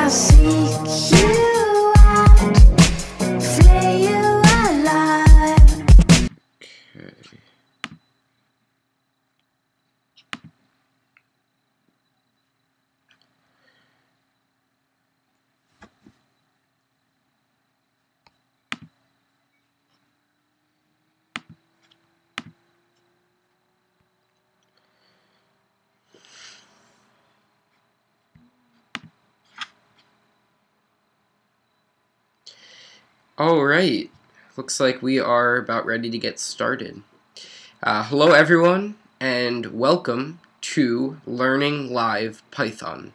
I'll seek you out, flay you alive. Okay. Alright, looks like we are about ready to get started. Hello everyone, and welcome to Learning Live Python.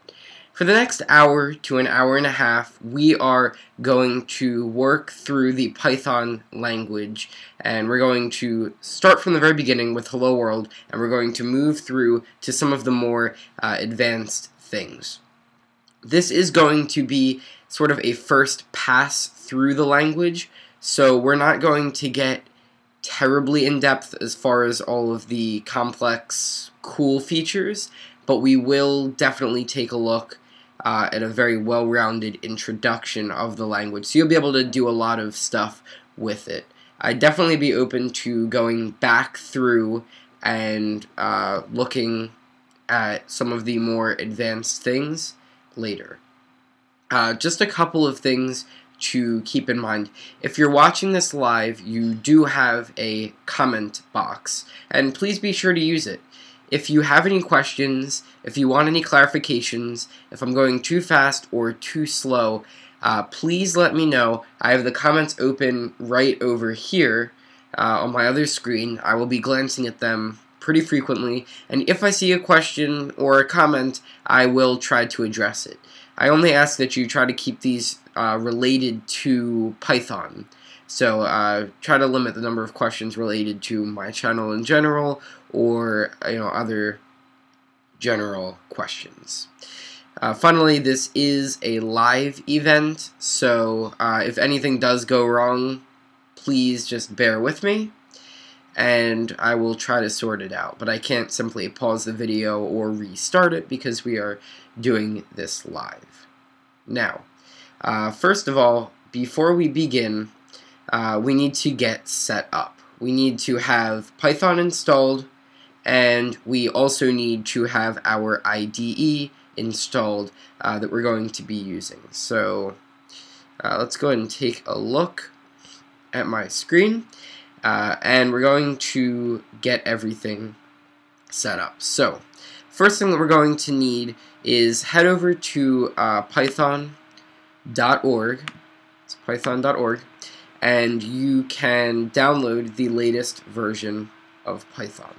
For the next hour to an hour and a half, we are going to work through the Python language, and we're going to start from the very beginning with Hello World, and we're going to move through to some of the more advanced things. This is going to be sort of a first pass through the language, so we're not going to get terribly in-depth as far as all of the complex, cool features, but we will definitely take a look at a very well-rounded introduction of the language, so you'll be able to do a lot of stuff with it. I'd definitely be open to going back through and looking at some of the more advanced things later. Just a couple of things to keep in mind. If you're watching this live, you do have a comment box, and please be sure to use it. If you have any questions, if you want any clarifications, if I'm going too fast or too slow, please let me know. I have the comments open right over here on my other screen. I will be glancing at them pretty frequently, and if I see a question or a comment, I will try to address it. I only ask that you try to keep these related to Python. So try to limit the number of questions related to my channel in general, or other general questions. Finally, this is a live event, so if anything does go wrong, please just bear with me, and I will try to sort it out. But I can't simply pause the video or restart it because we are doing this live. Now, first of all, before we begin, we need to get set up. We need to have Python installed, and we also need to have our IDE installed that we're going to be using. So let's go ahead and take a look at my screen, and we're going to get everything set up. So first thing that we're going to need is head over to python.org. It's python.org, and you can download the latest version of Python.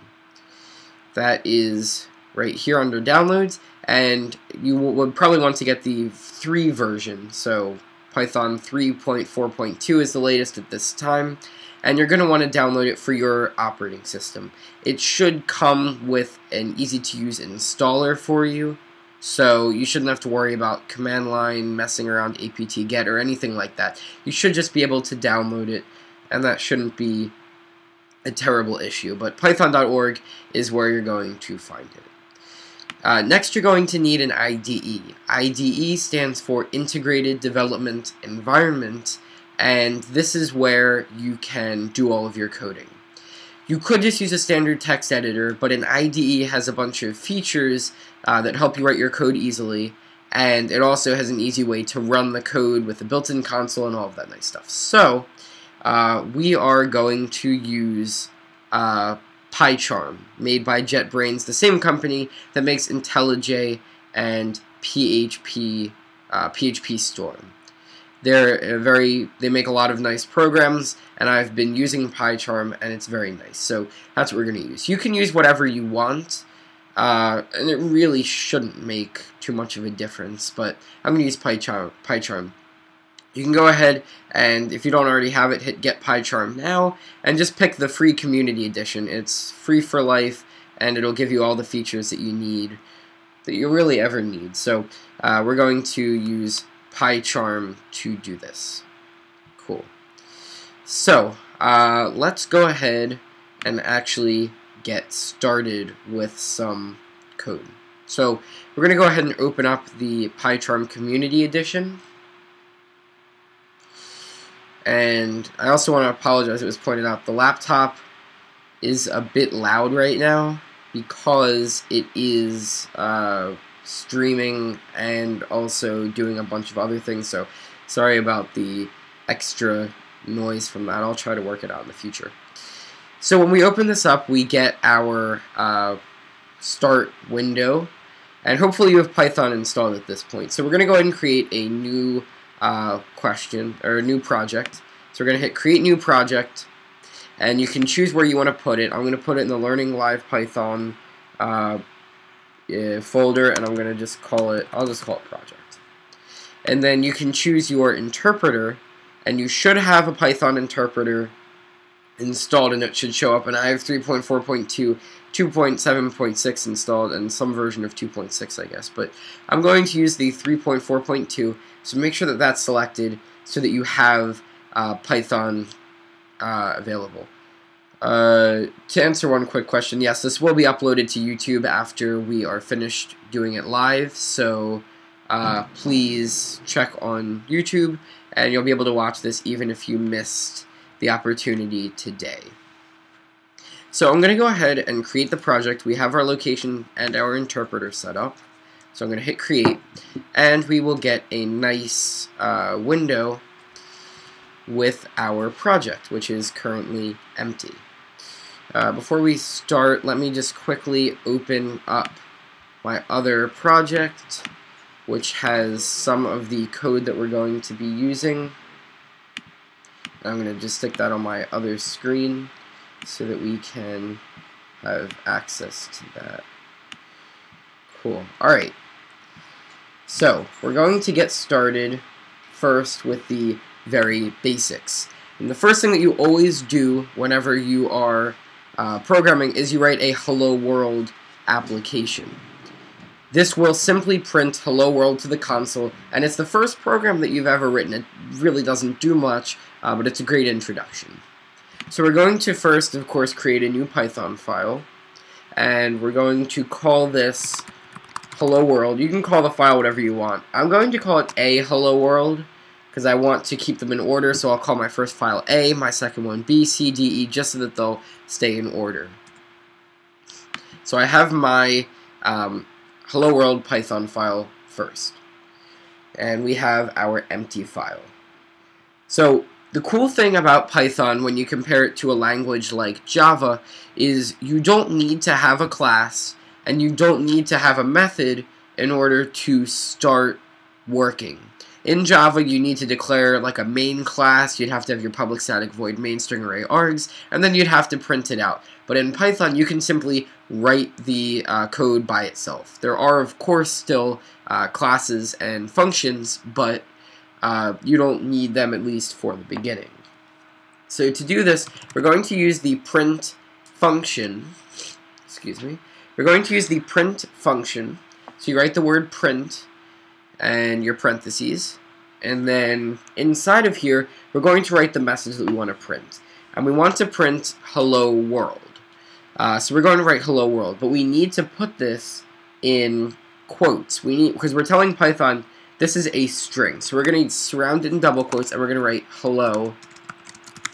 That is right here under downloads, and you would probably want to get the 3 version. So Python 3.4.2 is the latest at this time, and you're going to want to download it for your operating system. It should come with an easy-to-use installer for you, so you shouldn't have to worry about command line, messing around apt-get, or anything like that. You should just be able to download it, and that shouldn't be a terrible issue. But python.org is where you're going to find it. Next, you're going to need an IDE. IDE stands for Integrated Development Environment, and this is where you can do all of your coding. You could just use a standard text editor, but an IDE has a bunch of features that help you write your code easily, and it also has an easy way to run the code with a built-in console and all of that nice stuff. So we are going to use PyCharm, made by JetBrains, the same company that makes IntelliJ and PHP Storm. They make a lot of nice programs, and I've been using PyCharm, and it's very nice. So that's what we're going to use. You can use whatever you want, and it really shouldn't make too much of a difference, but I'm going to use PyCharm. You can go ahead, and if you don't already have it, hit Get PyCharm now, and just pick the free Community Edition. It's free for life, and it'll give you all the features that you need, that you really ever need. So we're going to use PyCharm to do this. Cool. So let's go ahead and actually get started with some code. So we're going to go ahead and open up the PyCharm Community Edition. And I also want to apologize, it was pointed out, the laptop is a bit loud right now because it is streaming and also doing a bunch of other things, so sorry about the extra noise from that. I'll try to work it out in the future. So when we open this up, we get our start window, and hopefully you have Python installed at this point. So we're going to go ahead and create a new question, or a new project. So we're going to hit create new project, and you can choose where you want to put it. I'm going to put it in the Learning Live Python folder, and I'm going to just call it, I'll just call it project. And then you can choose your interpreter, and you should have a Python interpreter installed, and it should show up. And I have 3.4.2, 2.7.6 installed, and some version of 2.6, I guess. But I'm going to use the 3.4.2, so make sure that that's selected so that you have Python available. To answer one quick question, yes, this will be uploaded to YouTube after we are finished doing it live, so please check on YouTube, and you'll be able to watch this even if you missed the opportunity today. So I'm going to go ahead and create the project. We have our location and our interpreter set up, so I'm going to hit create, and we will get a nice window with our project, which is currently empty. Before we start, let me just quickly open up my other project, which has some of the code that we're going to be using. I'm going to just stick that on my other screen so that we can have access to that. Cool. Alright. So, we're going to get started first with the very basics. And the first thing that you always do whenever you are programming is you write a hello world application. This will simply print hello world to the console, and it's the first program that you've ever written. It really doesn't do much, but it's a great introduction. So we're going to first, of course, create a new Python file, and we're going to call this hello world. You can call the file whatever you want. I'm going to call it a hello world because I want to keep them in order, so I'll call my first file A, my second one B, C, D, E, just so that they'll stay in order. So I have my hello world Python file first, and we have our empty file. So the cool thing about Python when you compare it to a language like Java is you don't need to have a class and you don't need to have a method in order to start working. In Java, you need to declare like a main class, you'd have to have your public static void main string array args, and then you'd have to print it out. But in Python, you can simply write the code by itself. There are, of course, still classes and functions, but you don't need them, at least for the beginning. So to do this, we're going to use the print function. We're going to use the print function. So you write the word print and your parentheses, and then inside of here, we're going to write the message that we want to print. And we want to print hello world. So we're going to write hello world, but we need to put this in quotes. Because we're telling Python this is a string. So we're going to surround it in double quotes, and we're going to write hello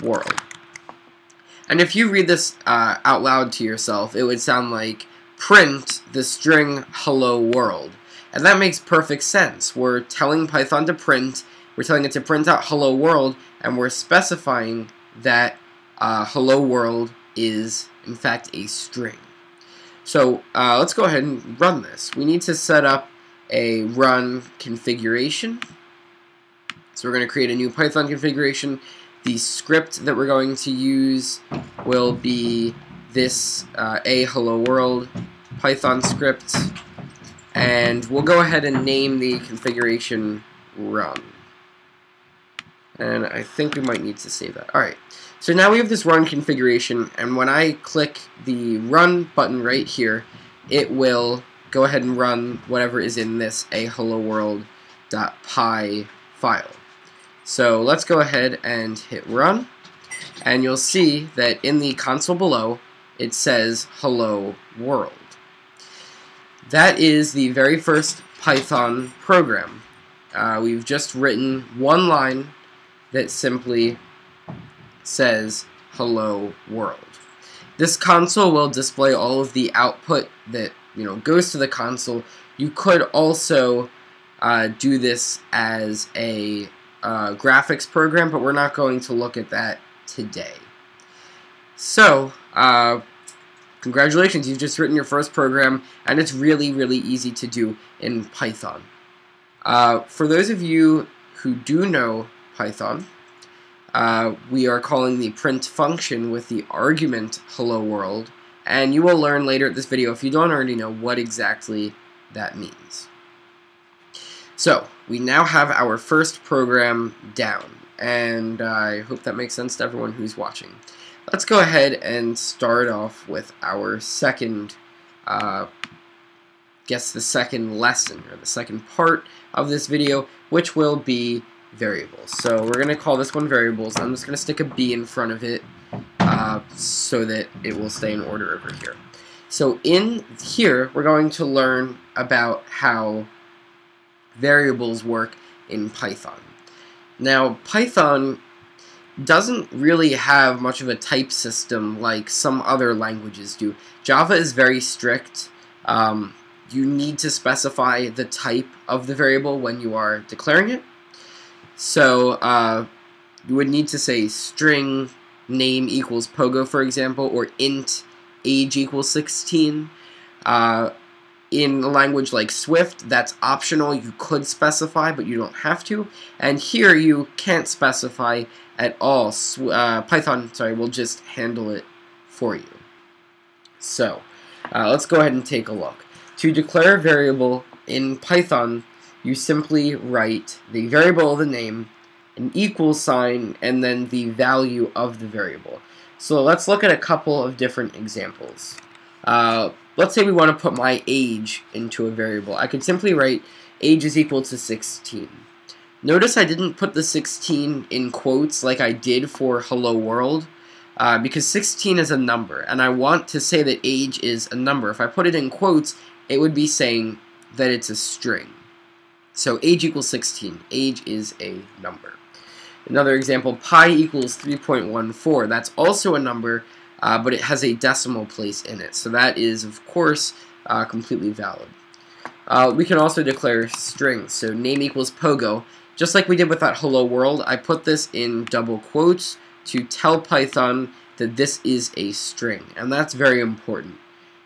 world. And if you read this out loud to yourself, it would sound like print the string hello world. And that makes perfect sense. We're telling Python to print, we're telling it to print out hello world, and we're specifying that hello world is, in fact, a string. So let's go ahead and run this. We need to set up a run configuration. So we're going to create a new Python configuration. The script that we're going to use will be this a hello world Python script, and we'll go ahead and name the configuration run. And I think we might need to save that. Alright, so now we have this run configuration, and when I click the run button right here, it will go ahead and run whatever is in this a hello world.py file. So let's go ahead and hit run, and you'll see that in the console below it says hello world. that is the very first Python program. We've just written one line that simply says hello world. This console will display all of the output that goes to the console. You could also do this as a graphics program, but we're not going to look at that today. So, congratulations, you've just written your first program, and it's really, really easy to do in Python. For those of you who do know Python, we are calling the print function with the argument hello world, and you will learn later in this video, if you don't already know, what exactly that means. So, we now have our first program down, and I hope that makes sense to everyone who's watching. Let's go ahead and start off with our second, the second lesson, or the second part of this video, which will be variables. So we're going to call this one variables. I'm just going to stick a B in front of it so that it will stay in order over here. So in here, we're going to learn about how variables work in Python. Now, Python doesn't really have much of a type system like some other languages do. Java is very strict. You need to specify the type of the variable when you are declaring it. So you would need to say string name equals pogo, for example, or int age equals 16. In a language like Swift, that's optional. You could specify, but you don't have to. And here you can't specify at all. Python, will just handle it for you. So let's go ahead and take a look. To declare a variable in Python, you simply write the variable of the name, an equal sign, and then the value of the variable. So let's look at a couple of different examples. Let's say we want to put my age into a variable. I could simply write age is equal to 16. Notice I didn't put the 16 in quotes like I did for hello world, because 16 is a number, and I want to say that age is a number. If I put it in quotes, it would be saying that it's a string. So age equals 16. Age is a number. Another example, pi equals 3.14. That's also a number, but it has a decimal place in it. So that is, of course, completely valid. We can also declare strings. So name equals pogo. Just like we did with that hello world, I put this in double quotes to tell Python that this is a string. And that's very important,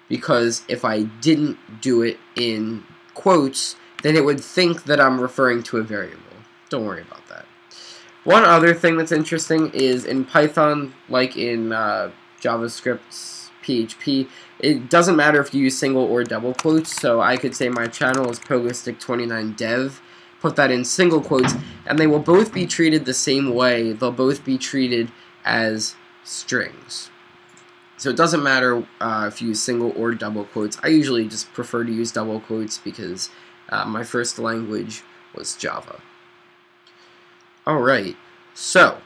because if I didn't do it in quotes, then it would think that I'm referring to a variable. Don't worry about that. One other thing that's interesting is in Python, like in JavaScript, PHP, it doesn't matter if you use single or double quotes. So I could say my channel is pogostick29dev, put that in single quotes, and they will both be treated the same way. They'll both be treated as strings. So it doesn't matter if you use single or double quotes. I usually just prefer to use double quotes because my first language was Java. Alright, so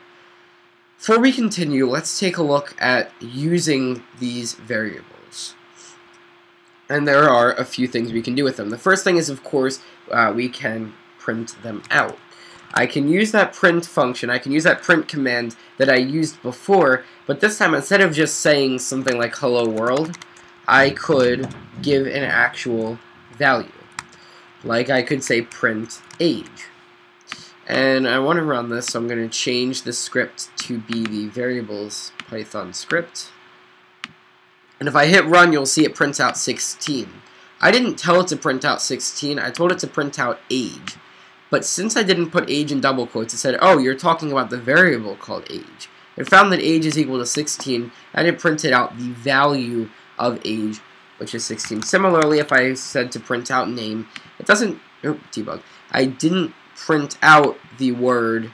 before we continue, let's take a look at using these variables. And there are a few things we can do with them. The first thing is, of course, we can print them out. I can use that print function, I can use that print command that I used before, but this time, instead of just saying something like hello world, I could give an actual value. Like I could say print age. And I want to run this, so I'm going to change the script to be the variables Python script. And if I hit run, you'll see it prints out 16. I didn't tell it to print out 16, I told it to print out age. But since I didn't put age in double quotes, it said, oh, you're talking about the variable called age. It found that age is equal to 16, and it printed out the value of age, which is 16. Similarly, if I said to print out name, it doesn't, debug, I didn't print out the word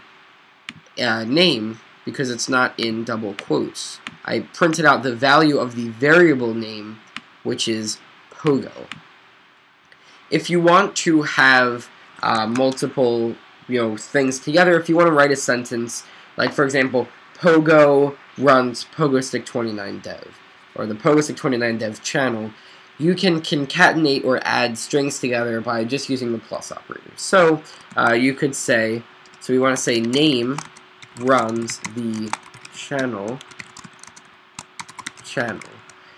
name because it's not in double quotes. I printed out the value of the variable name, which is pogo. If you want to have multiple things together, if you want to write a sentence, like for example, pogo runs pogostick29dev, or the pogostick29dev channel, you can concatenate or add strings together by just using the plus operator. So you could say, so we want to say name runs the channel.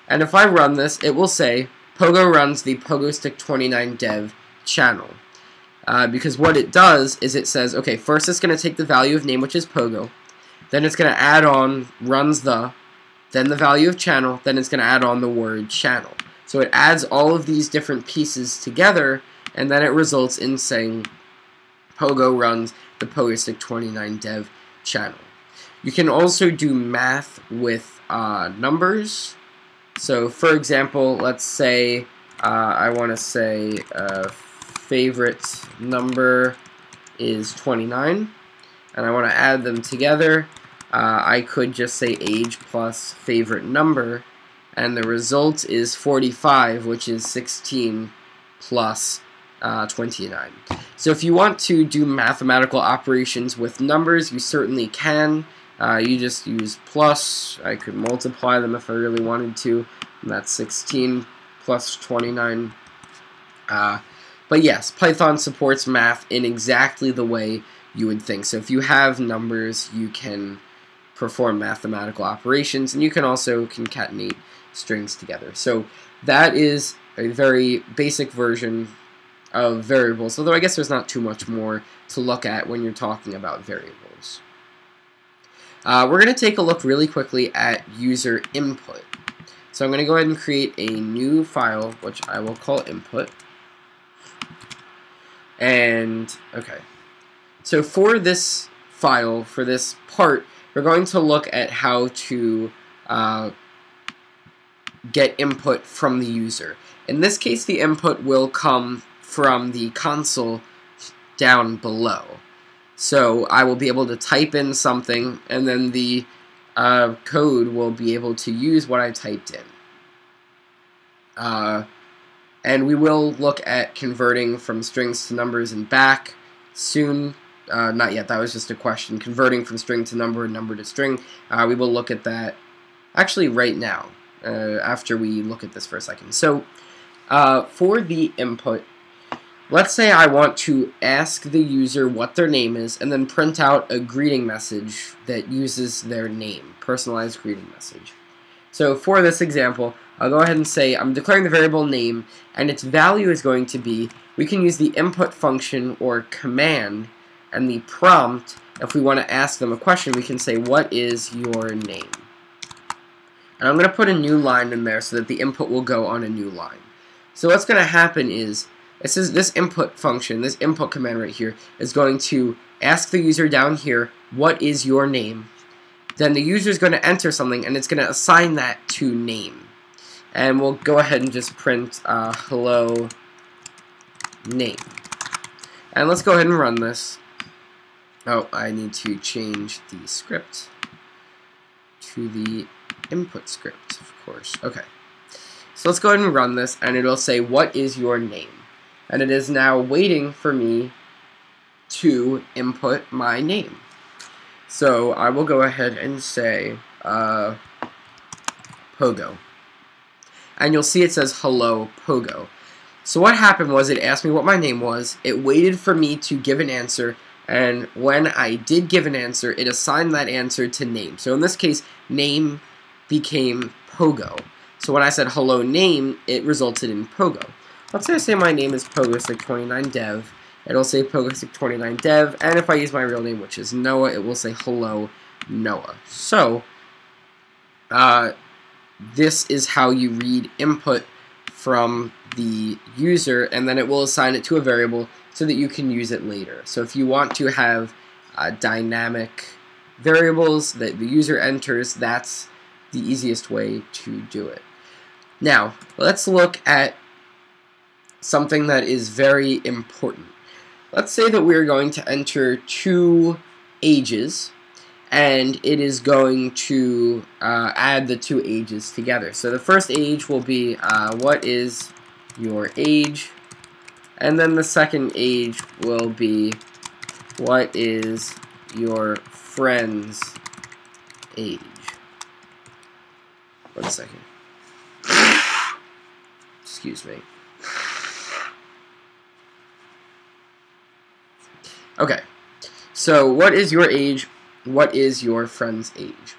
And if I run this, it will say Pogo runs the PogoStick29 dev channel. Because what it does is it says, okay, first it's going to take the value of name, which is Pogo. Then it's going to add on runs then the value of channel, then it's going to add on the word channel. So it adds all of these different pieces together, and then it results in saying Pogo runs the PogoStick29 dev channel. You can also do math with numbers. So for example, let's say I want to say favorite number is 29, and I want to add them together. I could just say age plus favorite number, and the result is 45, which is 16 plus 29. So if you want to do mathematical operations with numbers, you certainly can. You just use plus. I could multiply them if I really wanted to, and that's 16 plus 29. But yes, Python supports math in exactly the way you would think. So if you have numbers, you can perform mathematical operations, and you can also concatenate strings together. So that is a very basic version of variables, although I guess there's not too much more to look at when you're talking about variables. We're going to take a look really quickly at user input. So I'm going to go ahead and create a new file, which I will call input. And, okay. So for this file, for this part, we're going to look at how to get input from the user. In this case, the input will come from the console down below. So I will be able to type in something, and then the code will be able to use what I typed in. And we will look at converting from strings to numbers and back soon. Not yet, that was just a question. Converting from string to number and number to string. We will look at that actually right now, after we look at this for a second. So for the input, let's say I want to ask the user what their name is and then print out a greeting message that uses their name, personalized greeting message. So for this example, I'll go ahead and say I'm declaring the variable name, and its value is going to be, we can use the input function or command, and the prompt, if we want to ask them a question, we can say, what is your name? And I'm going to put a new line in there so that the input will go on a new line. So what's going to happen is, this input function, this input command right here, is going to ask the user down here, what is your name? Then the user is going to enter something, and it's going to assign that to name. And we'll go ahead and just print hello name. And let's go ahead and run this. Oh, I need to change the script to the input script, of course. Okay. So let's go ahead and run this, and it'll say, what is your name? And it is now waiting for me to input my name. So I will go ahead and say Pogo. And you'll see it says hello Pogo. So what happened was it asked me what my name was, it waited for me to give an answer, and when I did give an answer, it assigned that answer to name. So in this case, name became Pogo. So when I said hello name, it resulted in Pogo. Let's say my name is PogoStick29dev. It'll say PogoStick29dev, and if I use my real name, which is Noah, it will say hello Noah. So this is how you read input from the user, and then it will assign it to a variable so that you can use it later. So if you want to have dynamic variables that the user enters, that's the easiest way to do it. Now, let's look at something that is very important. Let's say that we're going to enter 2 ages, and it is going to add the 2 ages together. So the first age will be, what is your age? And then the second age will be, what is your friend's age? 1 second. Excuse me. Okay, so what is your age? What is your friend's age?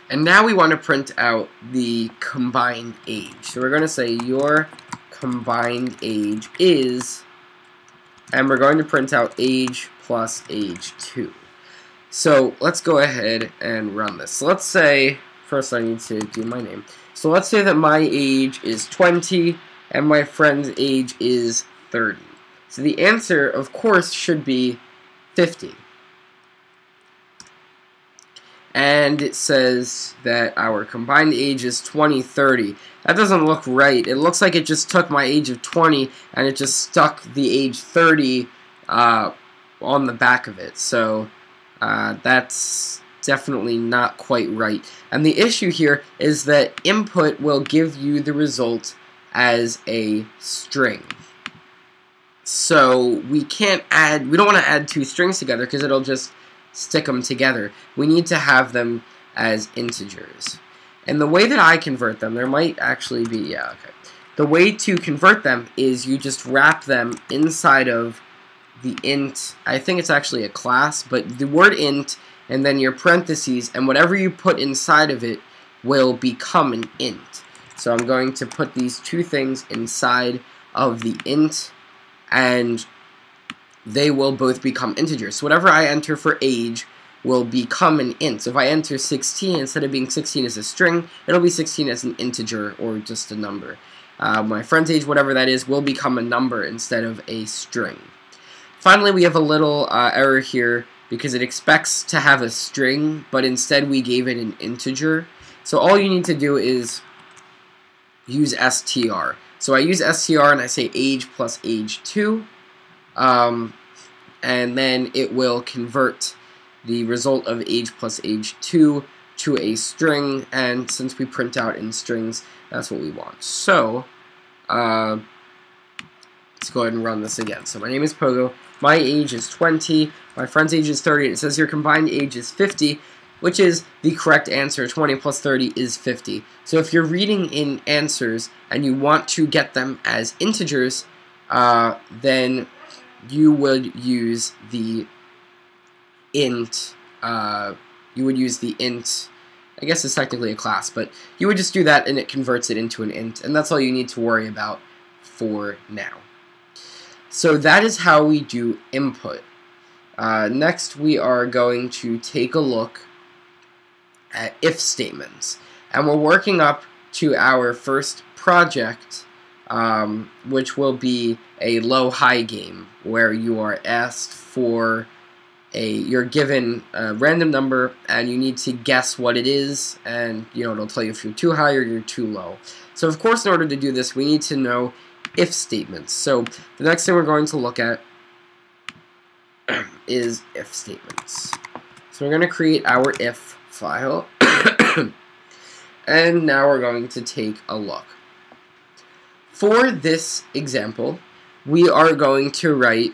And now we want to print out the combined age. So we're going to say your combined age is, and we're going to print out age plus age 2. So let's go ahead and run this. So let's say, first I need to do my name. So let's say that my age is 20 and my friend's age is 30. So the answer, of course, should be 50. And it says that our combined age is 2030. That doesn't look right. It looks like it just took my age of 20 and it just stuck the age 30 on the back of it. So that's definitely not quite right. And the issue here is that input will give you the result as a string. So we don't want to add two strings together because it'll just stick them together. We need to have them as integers. And the way that I convert them, there might actually be, the way to convert them is you just wrap them inside of the int, I think it's actually a class, but the word int and then your parentheses, and whatever you put inside of it will become an int. So I'm going to put these two things inside of the int, and they will both become integers. So whatever I enter for age will become an int. So if I enter 16, instead of being 16 as a string, it'll be 16 as an integer or just a number. My friend's age, whatever that is, will become a number instead of a string. Finally, we have a little error here because it expects to have a string, but instead we gave it an integer. So all you need to do is use str. So I use str and I say age plus age 2, and then it will convert the result of age plus age 2 to a string, and since we print out in strings, that's what we want. So let's go ahead and run this again. So my name is Pogo, my age is 20, my friend's age is 30, and it says your combined age is 50, which is the correct answer. 20 plus 30 is 50. So if you're reading in answers and you want to get them as integers, then you would use the int, I guess it's technically a class, but you would just do that and it converts it into an int, and that's all you need to worry about for now. So that is how we do input. Next we are going to take a look at if statements, and we're working up to our first project, which will be a low-high game where you are asked for you're given a random number and you need to guess what it is, and it'll tell you if you're too high or you're too low. So of course in order to do this we need to know if statements. So the next thing we're going to look at is if statements. So we're going to create our if file and now we're going to take a look. For this example, we are going to write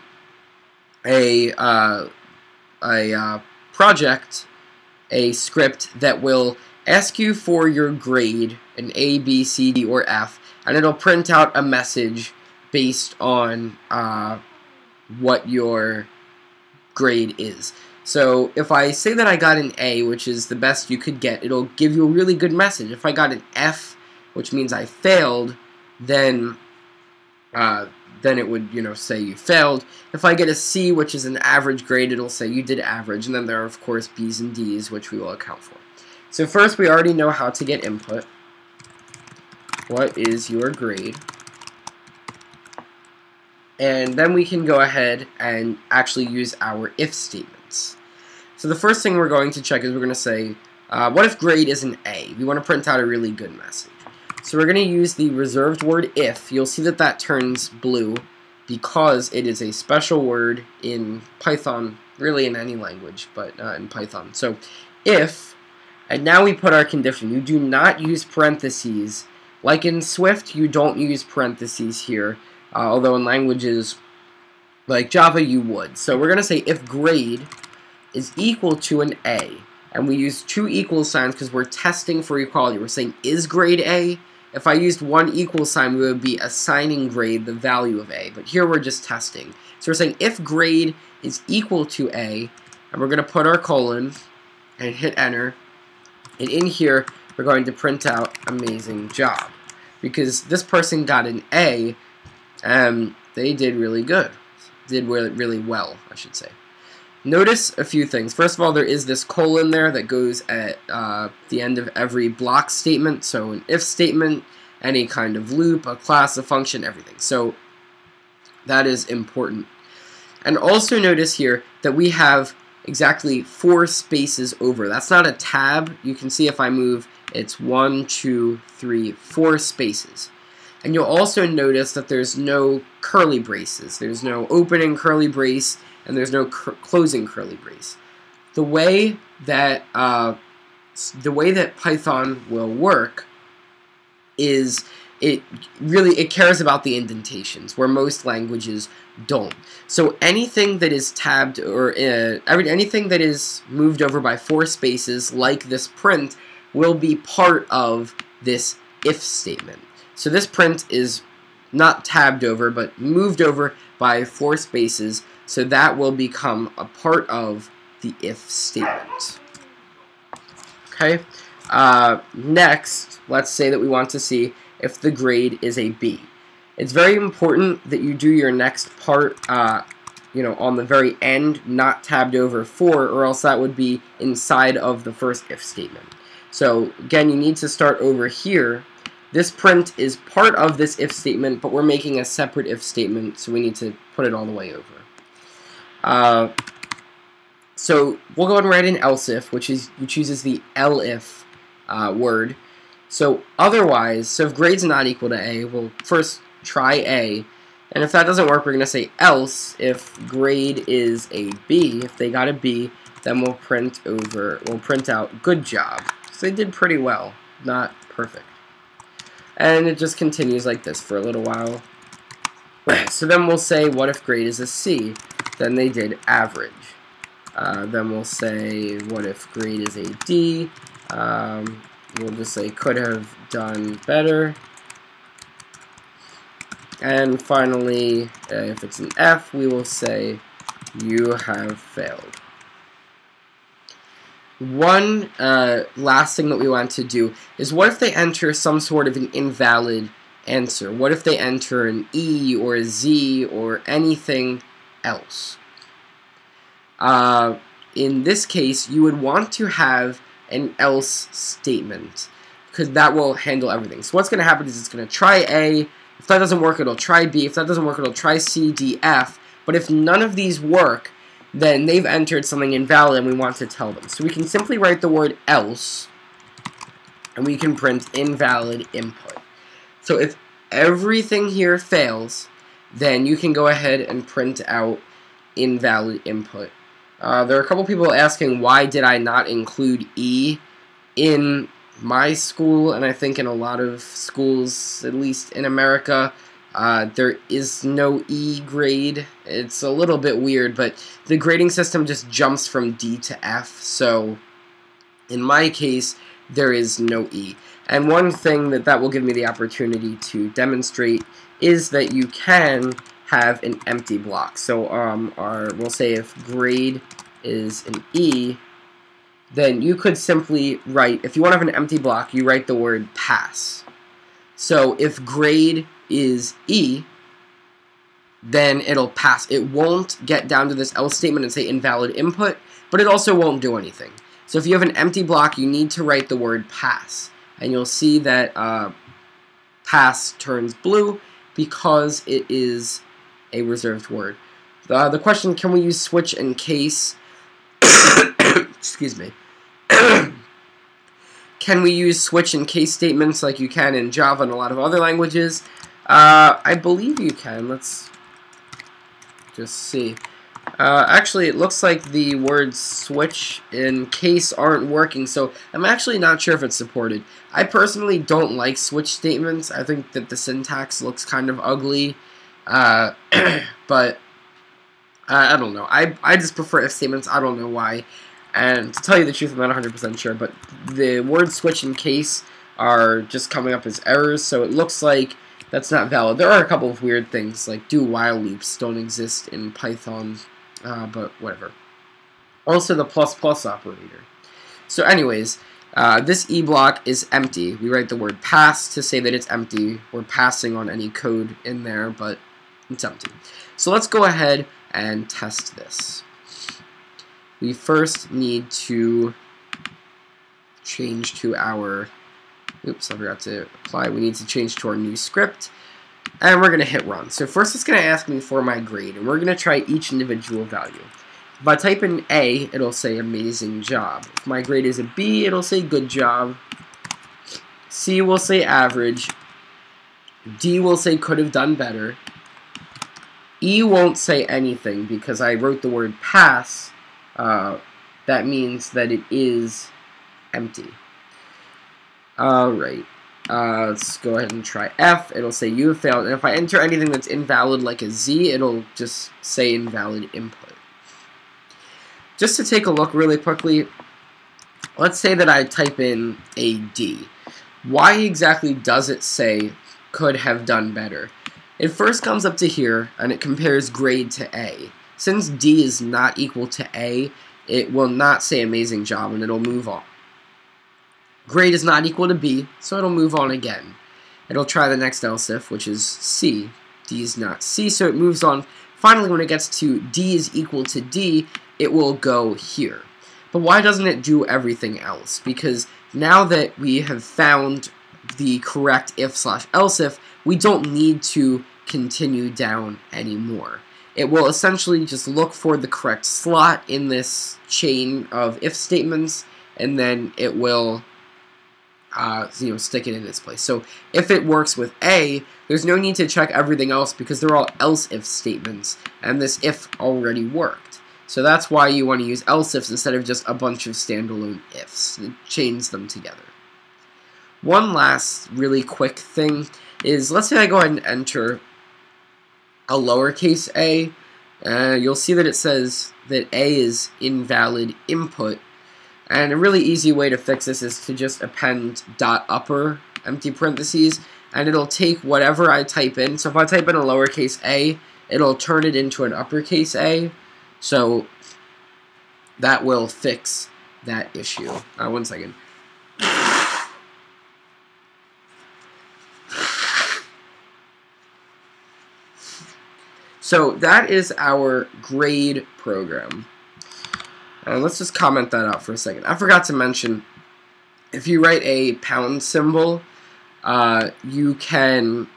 a project, a script that will ask you for your grade, an A, B, C, D, or F, and it'll print out a message based on what your grade is. So if I say that I got an A, which is the best you could get, it'll give you a really good message. If I got an F, which means I failed, then it would, say you failed. If I get a C, which is an average grade, it'll say you did average. And then there are, of course, B's and D's, which we will account for. So first, we already know how to get input. What is your grade? And then we can go ahead and actually use our if statements. So the first thing we're going to check is we're going to say, what if grade is an A? We want to print out a really good message. So we're going to use the reserved word if. You'll see that that turns blue because it is a special word in Python, really in any language, but in Python. So if, and now we put our condition. You do not use parentheses. Like in Swift, you don't use parentheses here, although in languages like Java you would. So we're going to say if grade is equal to an A, and we use two equal signs because we're testing for equality. We're saying is grade A, if I used one equal sign, we would be assigning grade the value of A. But here we're just testing. So we're saying if grade is equal to A, and we're going to put our colon and hit enter. And in here, we're going to print out amazing job. Because this person got an A, and they did really good. Did really well, I should say. Notice a few things. First of all, there is this colon there that goes at the end of every block statement. So an if statement, any kind of loop, a class, a function, everything. So that is important. And also notice here that we have exactly 4 spaces over. That's not a tab. You can see if I move, it's 1, 2, 3, 4 spaces. And you'll also notice that there's no curly braces. There's no opening curly brace, and there's no closing curly brace. The way that Python will work is it cares about the indentations, where most languages don't. So anything that is tabbed or anything that is moved over by 4 spaces, like this print, will be part of this if statement. So this print is not tabbed over, but moved over by 4 spaces, so that will become a part of the if statement. Okay. Next, let's say that we want to see if the grade is a B. It's very important that you do your next part, on the very end, not tabbed over 4, or else that would be inside of the first if statement. So again, you need to start over here. This print is part of this if statement, but we're making a separate if statement, so we need to put it all the way over. So we'll go ahead and write an else if, which uses the elif word. So otherwise, so if grade's not equal to A, we'll first try A, and if that doesn't work, we're going to say else if grade is a B. If they got a B, then we'll print out good job. So they did pretty well, not perfect. And it just continues like this for a little while. So then we'll say, what if grade is a C? Then they did average. Then we'll say, what if grade is a D? We'll just say, could have done better. And finally, if it's an F, we will say, you have failed. One last thing that we want to do is, what if they enter some sort of an invalid answer? What if they enter an E or a Z or anything else? In this case, you would want to have an else statement, because that will handle everything. So what's going to happen is it's going to try A. If that doesn't work, it'll try B. If that doesn't work, it'll try C, D, F. But if none of these work, then they've entered something invalid and we want to tell them. So we can simply write the word else, and we can print invalid input. So if everything here fails, then you can go ahead and print out invalid input. There are a couple people asking, why did I not include E in my school, and I think in a lot of schools, at least in America, there is no E grade. It's a little bit weird, but the grading system just jumps from D to F, so in my case, there is no E. And one thing that will give me the opportunity to demonstrate is that you can have an empty block. So we'll say if grade is an E, then you could simply write, if you want to have an empty block, you write the word pass. So if grade is E, then it'll pass. It won't get down to this else statement and say invalid input, but it also won't do anything. So if you have an empty block, you need to write the word pass. And you'll see that pass turns blue because it is a reserved word. The question, can we use switch in case? Excuse me. Can we use switch in case statements like you can in Java and a lot of other languages? I believe you can. Let's just see. Actually, it looks like the words switch in case aren't working, so I'm actually not sure if it's supported. I personally don't like switch statements. I think that the syntax looks kind of ugly, but I don't know. I just prefer if statements. I don't know why. And to tell you the truth, I'm not 100% sure, but the word switch in case are just coming up as errors, so it looks like that's not valid. There are a couple of weird things, like do while loops don't exist in Python, but whatever. Also the plus plus operator. So anyways, this E block is empty. We write the word pass to say that it's empty. We're passing on any code in there, but it's empty. So let's go ahead and test this. We first need to change to our, oops, I forgot to apply. We need to change to our new script, and we're going to hit run. So first it's going to ask me for my grade, and we're going to try each individual value. If I type in A, it'll say amazing job. If my grade is a B, it'll say good job. C will say average. D will say could have done better. E won't say anything because I wrote the word pass. That means that it is empty. Alright. Let's go ahead and try F. It'll say you have failed. And if I enter anything that's invalid like a Z, it'll just say invalid input. Just to take a look really quickly, let's say that I type in a D. Why exactly does it say could have done better? It first comes up to here and it compares grade to A. Since D is not equal to A, it will not say amazing job and it'll move on. Grade is not equal to B, so it'll move on again. It'll try the next else if, which is C. D is not C, so it moves on. Finally, when it gets to D is equal to D, it will go here. But why doesn't it do everything else? Because now that we have found the correct if/else if, we don't need to continue down anymore. It will essentially just look for the correct slot in this chain of if statements, and then it will stick it in its place. So if it works with A, there's no need to check everything else because they're all else if statements, and this if already worked. So that's why you want to use else ifs instead of just a bunch of standalone ifs. It chains them together. One last really quick thing is, let's say I go ahead and enter a lowercase a. You'll see that it says that A is invalid input. And a really easy way to fix this is to just append .upper empty parentheses, and it'll take whatever I type in. So if I type in a lowercase a, it'll turn it into an uppercase a. So that will fix that issue. One second. So that is our grade program. Let's just comment that out for a second. I forgot to mention, if you write a pound symbol, you can,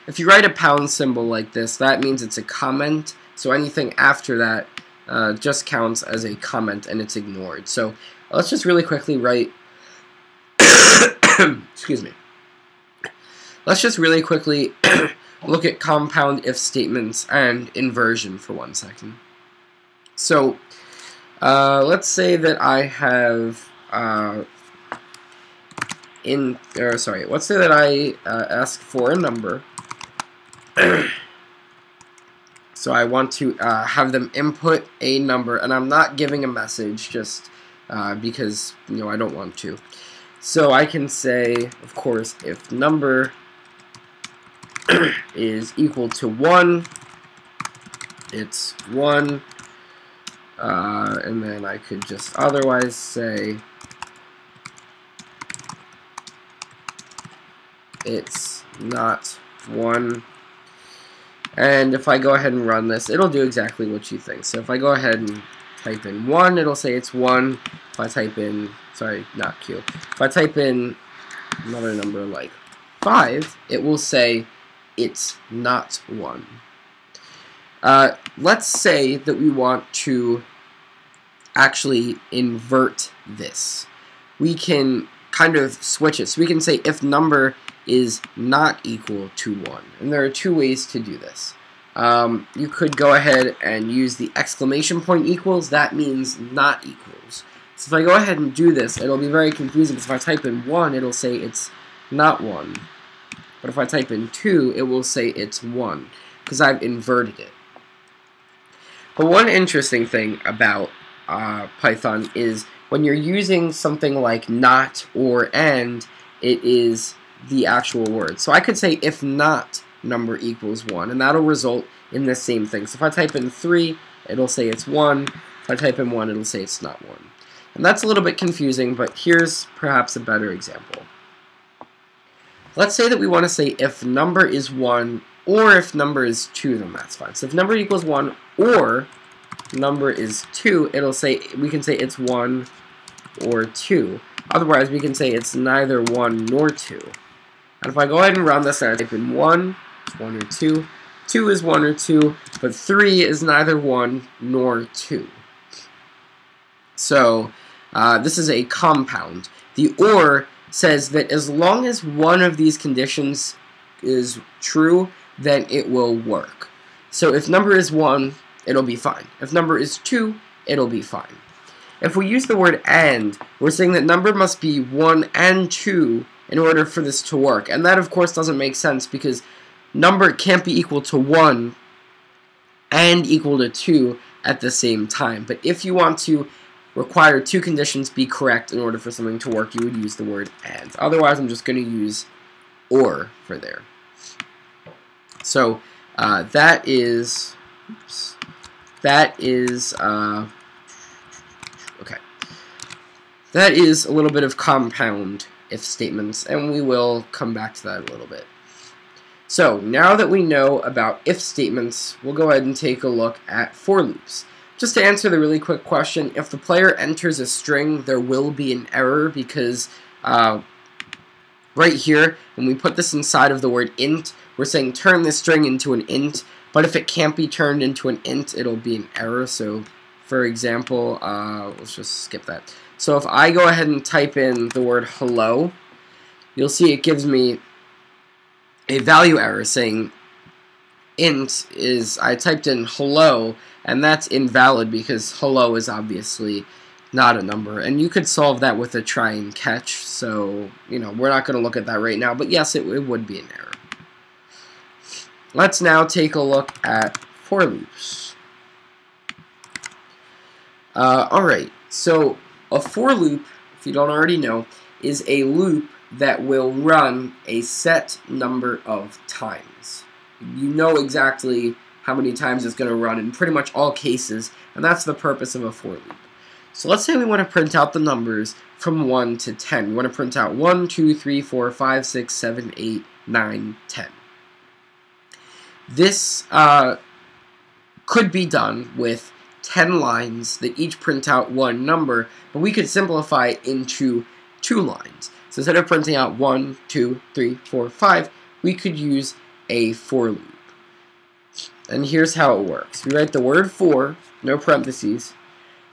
if you write a pound symbol like this, that means it's a comment. So anything after that just counts as a comment and it's ignored. So let's just really quickly write, excuse me. Let's just really quickly look at compound if statements and inversion for 1 second. So let's say that I have let's say that I ask for a number. So I want to have them input a number, and I'm not giving a message just because I don't want to. So I can say, of course, if number is equal to 1, it's 1. And then I could just otherwise say it's not 1. And if I go ahead and run this, it'll do exactly what you think. So if I go ahead and type in 1, it'll say it's 1. If I type in, not Q. If I type in another number like 5, it will say it's not 1. Let's say that we want to actually invert this. We can kind of switch it. So we can say if number is not equal to 1. And there are two ways to do this. You could go ahead and use the exclamation point equals. That means not equals. So if I go ahead and do this, it'll be very confusing because if I type in 1, it'll say it's not 1. But if I type in 2, it will say it's 1 because I've inverted it. But one interesting thing about Python is when you're using something like not or and, it is the actual word. So I could say if not number equals 1, and that'll result in the same thing. So if I type in 3, it'll say it's 1. If I type in 1, it'll say it's not 1. And that's a little bit confusing, but here's perhaps a better example. Let's say that we want to say if number is 1 or if number is 2, then that's fine. So if number equals 1 or number is 2, we can say it's 1 or 2. Otherwise, we can say it's neither 1 nor 2. And if I go ahead and run this and I type in 1, it's 1 or 2. 2 is 1 or 2, but 3 is neither 1 nor 2. So this is a compound. The OR says that as long as one of these conditions is true, then it will work. So if number is 1, it'll be fine. If number is 2, it'll be fine. If we use the word AND, we're saying that number must be 1 and 2 in order for this to work. And that, of course, doesn't make sense because number can't be equal to 1 and equal to 2 at the same time. But if you want to require two conditions be correct in order for something to work, you would use the word AND. Otherwise, I'm just going to use OR for there. So that is a little bit of compound if statements, and we will come back to that a little bit. So now that we know about if statements, we'll go ahead and take a look at for loops. Just to answer the really quick question, if the player enters a string, there will be an error because right here, when we put this inside of the word int, we're saying turn this string into an int, but if it can't be turned into an int, it'll be an error. So for example, let's just skip that. So if I go ahead and type in the word hello, you'll see it gives me a value error saying int is, I typed in hello, and that's invalid because hello is obviously not a number. And you could solve that with a try and catch, so, you know, we're not going to look at that right now, but yes, it would be an error. Let's now take a look at for loops. Alright, so a for loop, if you don't already know, is a loop that will run a set number of times. You know exactly how many times it's going to run in pretty much all cases, and that's the purpose of a for loop. So let's say we want to print out the numbers from 1 to 10. We want to print out 1, 2, 3, 4, 5, 6, 7, 8, 9, 10. This could be done with 10 lines that each print out one number, but we could simplify it into 2 lines. So instead of printing out 1, 2, 3, 4, 5, we could use a for loop. And here's how it works. We write the word for, no parentheses.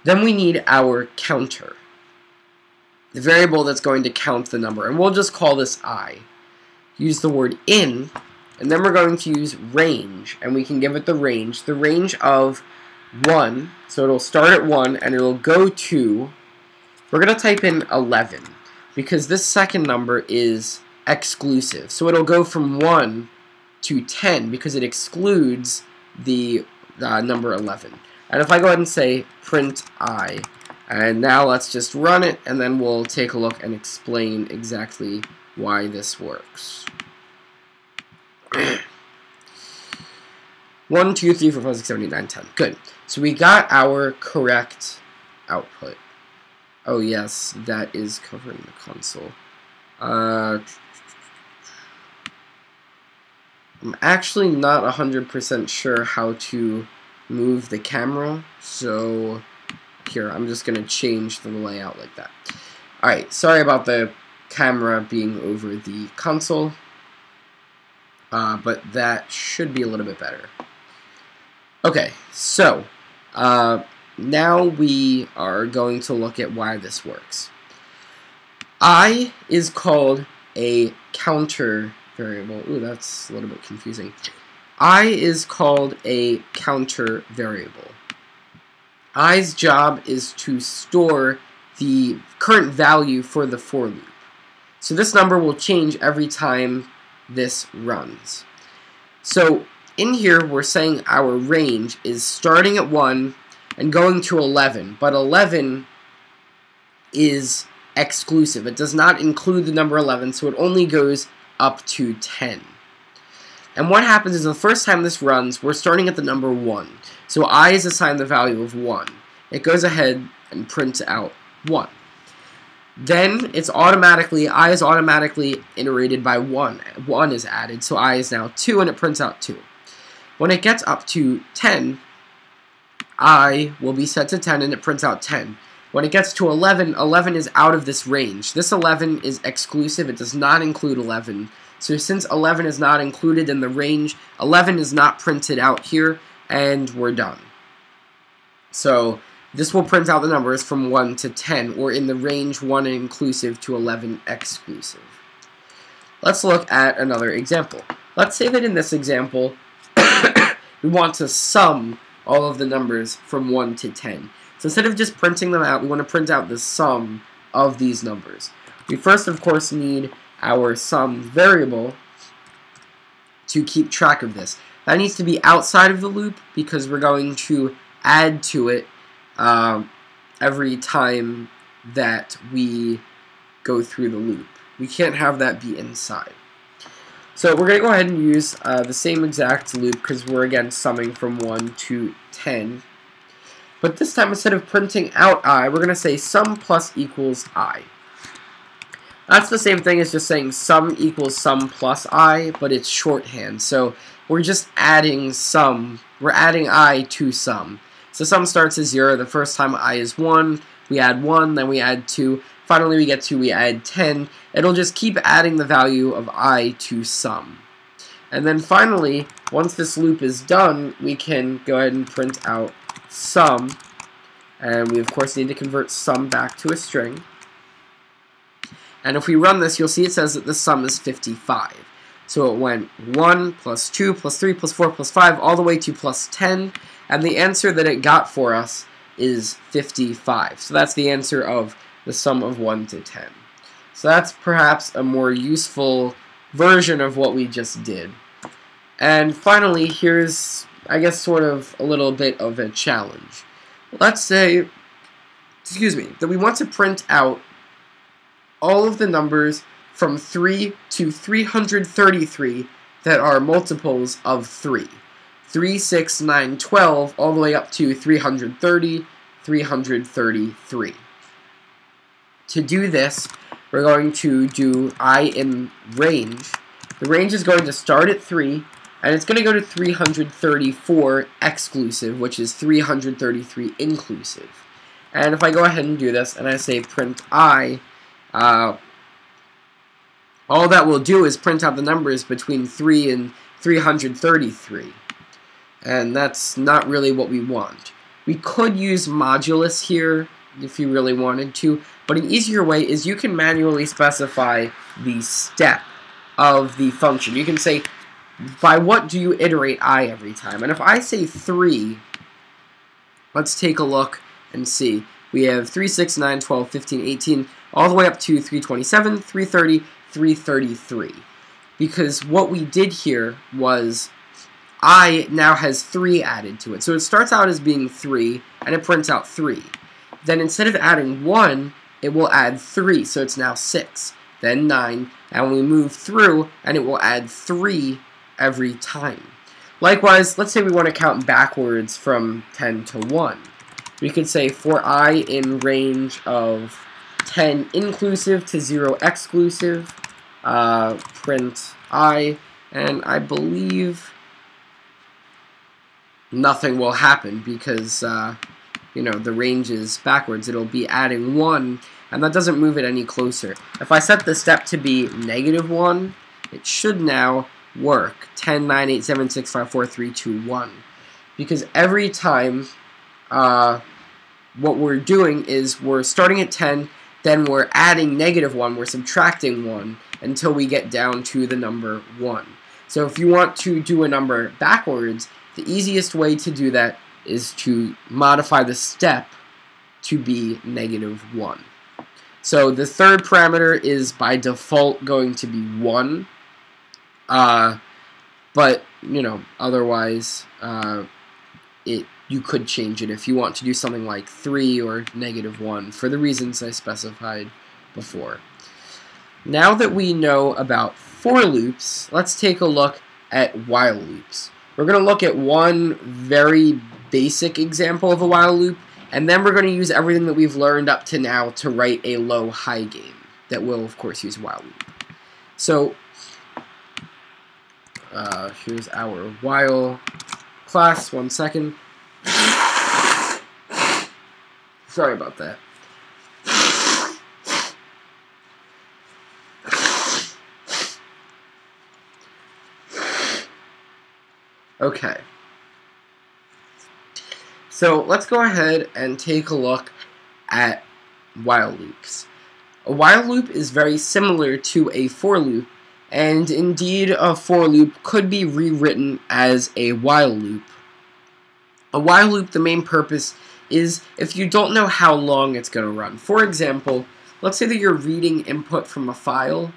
Then we need our counter, the variable that's going to count the number. And we'll just call this I. Use the word in, and then we're going to use range. And we can give it the range of 1. So it'll start at 1, and it'll go to, we're going to type in 11. Because this second number is exclusive. So it'll go from 1 to 10 because it excludes the number 11. And if I go ahead and say print I, and now let's just run it, and then we'll take a look and explain exactly why this works. 1, 2, 3, 4, 5, 6, 7, 8, 9, 10. Good. So we got our correct output. Oh yes, that is covering the console. I'm actually not 100% sure how to move the camera, so here, I'm just going to change the layout like that. Alright, sorry about the camera being over the console, but that should be a little bit better. Okay, so, now we are going to look at why this works. I is called a counter variable. Ooh, that's a little bit confusing. I is called a counter variable. I's job is to store the current value for the for loop. So this number will change every time this runs. So in here we're saying our range is starting at 1 and going to 11, but 11 is exclusive. It does not include the number 11, so it only goes up to 10. And what happens is the first time this runs, we're starting at the number 1. So I is assigned the value of 1. It goes ahead and prints out 1. Then I is automatically iterated by 1. 1 is added, so I is now 2, and it prints out 2. When it gets up to 10, I will be set to 10, and it prints out 10. When it gets to 11, 11 is out of this range. This 11 is exclusive. It does not include 11. So since 11 is not included in the range, 11 is not printed out here, and we're done. So this will print out the numbers from 1 to 10, or in the range 1 inclusive to 11 exclusive. Let's look at another example. Let's say that in this example, we want to sum all of the numbers from 1 to 10. So instead of just printing them out, we want to print out the sum of these numbers. We first, of course, need our sum variable to keep track of this. That needs to be outside of the loop because we're going to add to it every time that we go through the loop. We can't have that be inside. So we're going to go ahead and use the same exact loop because we're again summing from 1 to 10. But this time, instead of printing out I, we're going to say sum plus equals I. That's the same thing as just saying sum equals sum plus I, but it's shorthand. So we're just adding sum. We're adding I to sum. So sum starts as 0. The first time I is 1. We add 1, then we add 2. Finally, we get 2, we add 10. It'll just keep adding the value of I to sum. And then finally, once this loop is done, we can go ahead and print out sum. And we, of course, need to convert sum back to a string. And if we run this, you'll see it says that the sum is 55. So it went 1 plus 2 plus 3 plus 4 plus 5 all the way to plus 10. And the answer that it got for us is 55. So that's the answer of the sum of 1 to 10. So that's perhaps a more useful version of what we just did. And finally, here's, I guess, sort of a little bit of a challenge. Let's say, that we want to print out all of the numbers from 3 to 333 that are multiples of 3. 3, 6, 9, 12, all the way up to 330, 333. To do this, we're going to do I in range. The range is going to start at 3, and it's going to go to 334 exclusive, which is 333 inclusive. And if I go ahead and do this, and I say print I, all that will do is print out the numbers between 3 and 333. And that's not really what we want. We could use modulus here if you really wanted to, but an easier way is you can manually specify the step of the function. You can say, by what do you iterate I every time? And if I say 3, let's take a look and see. We have 3, 6, 9, 12, 15, 18, all the way up to 327, 330, 333. Because what we did here was I now has 3 added to it. So it starts out as being 3, and it prints out 3. Then instead of adding 1, it will add 3, so it's now 6. Then 9, and we move through, and it will add 3 every time. Likewise, let's say we want to count backwards from 10 to 1. We could say for I in range of 10 inclusive to 0 exclusive, print I, and I believe nothing will happen because, the range is backwards. It'll be adding 1, and that doesn't move it any closer. If I set the step to be -1, it should now work. 10, 9, 8, 7, 6, 5, 4, 3, 2, 1. Because every time, what we're doing is we're starting at 10, then we're adding -1, we're subtracting 1, until we get down to the number 1. So if you want to do a number backwards, the easiest way to do that is to modify the step to be -1. So the third parameter is by default going to be 1. But, otherwise, you could change it if you want to do something like 3 or -1 for the reasons I specified before. Now that we know about for loops, let's take a look at while loops. We're going to look at one very basic example of a while loop, and then we're going to use everything that we've learned up to now to write a low-high game that will, of course, use a while loop. So here's our while class. 1 second. Sorry about that. Okay. So let's go ahead and take a look at while loops. A while loop is very similar to a for loop, and indeed a for loop could be rewritten as a while loop. A while loop, the main purpose is if you don't know how long it's going to run. For example, let's say that you're reading input from a file.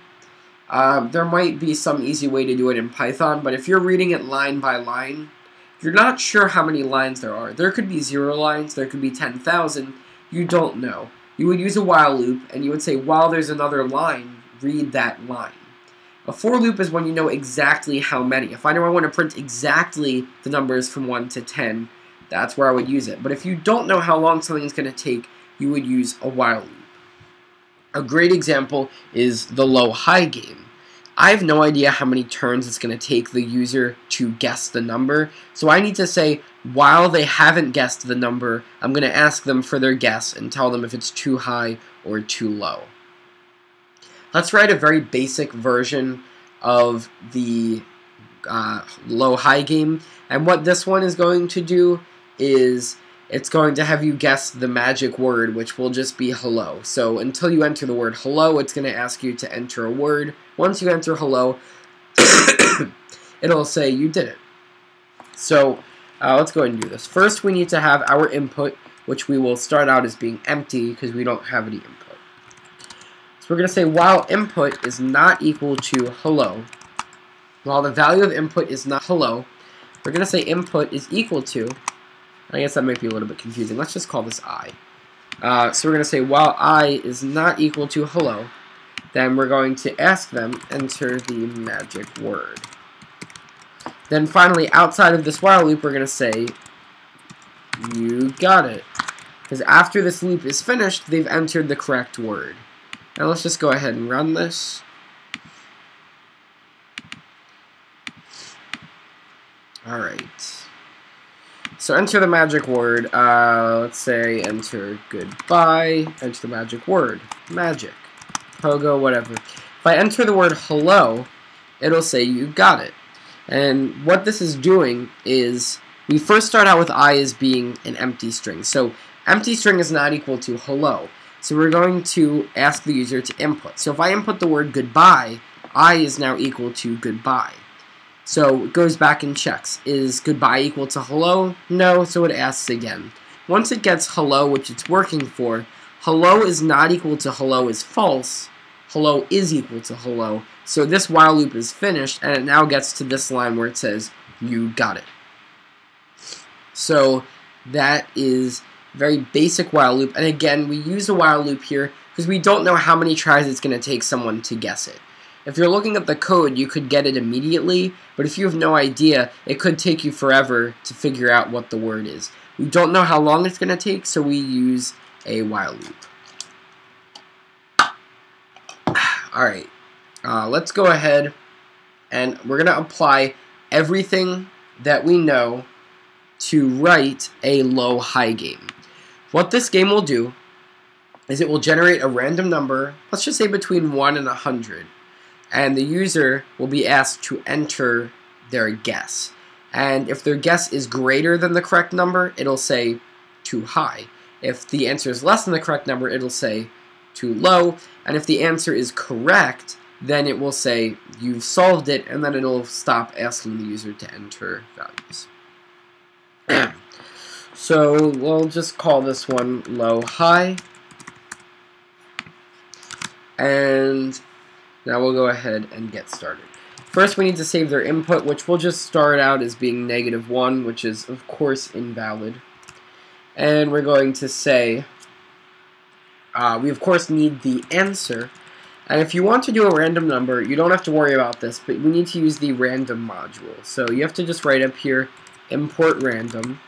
There might be some easy way to do it in Python, but if you're reading it line by line, you're not sure how many lines there are. There could be 0 lines, there could be 10,000, you don't know. You would use a while loop, and you would say, while there's another line, read that line. A for loop is when you know exactly how many. If I know I want to print exactly the numbers from 1 to 10, that's where I would use it. But if you don't know how long something is going to take, you would use a while loop. A great example is the low-high game. I have no idea how many turns it's going to take the user to guess the number, so I need to say, while they haven't guessed the number, I'm going to ask them for their guess and tell them if it's too high or too low. Let's write a very basic version of the low-high game, and what this one is going to do is it's going to have you guess the magic word, which will just be hello. So until you enter the word hello, it's going to ask you to enter a word. Once you enter hello, it'll say you did it. So let's go ahead and do this. First, we need to have our input, which we will start out as being empty because we don't have any input. So we're going to say while input is not equal to hello, while the value of input is not hello, we're going to say input is equal to, I guess that might be a little bit confusing. Let's just call this I. So we're going to say while I is not equal to hello, then we're going to ask them enter the magic word. Then finally, outside of this while loop, we're going to say you got it. Because after this loop is finished, they've entered the correct word. Now let's just go ahead and run this. Alright. So enter the magic word. Let's say enter goodbye. Enter the magic word. Magic. Pogo, whatever. If I enter the word hello, it'll say you got it. And what this is doing is we first start out with I as being an empty string. So empty string is not equal to hello. So we're going to ask the user to input. So if I input the word goodbye, I is now equal to goodbye. So it goes back and checks. Is goodbye equal to hello? No, so it asks again. Once it gets hello, which it's working for, hello is not equal to hello is false. Hello is equal to hello. So this while loop is finished, and it now gets to this line where it says, you got it. So that is very basic while loop. And again, we use a while loop here because we don't know how many tries it's going to take someone to guess it. If you're looking at the code, you could get it immediately, but if you have no idea, it could take you forever to figure out what the word is. We don't know how long it's going to take, so we use a while loop. Alright, let's go ahead and we're going to apply everything that we know to write a low-high game. What this game will do is it will generate a random number, let's just say between 1 and 100. And the user will be asked to enter their guess. And if their guess is greater than the correct number, it'll say too high. If the answer is less than the correct number, it'll say too low. And if the answer is correct, then it will say you've solved it, and then it'll stop asking the user to enter values. So we'll just call this one low-high. And now we'll go ahead and get started. First, we need to save their input, which we'll just start out as being -1, which is, of course, invalid. And we're going to say we of course need the answer. And if you want to do a random number, you don't have to worry about this, but we need to use the random module. So you have to just write up here, import random.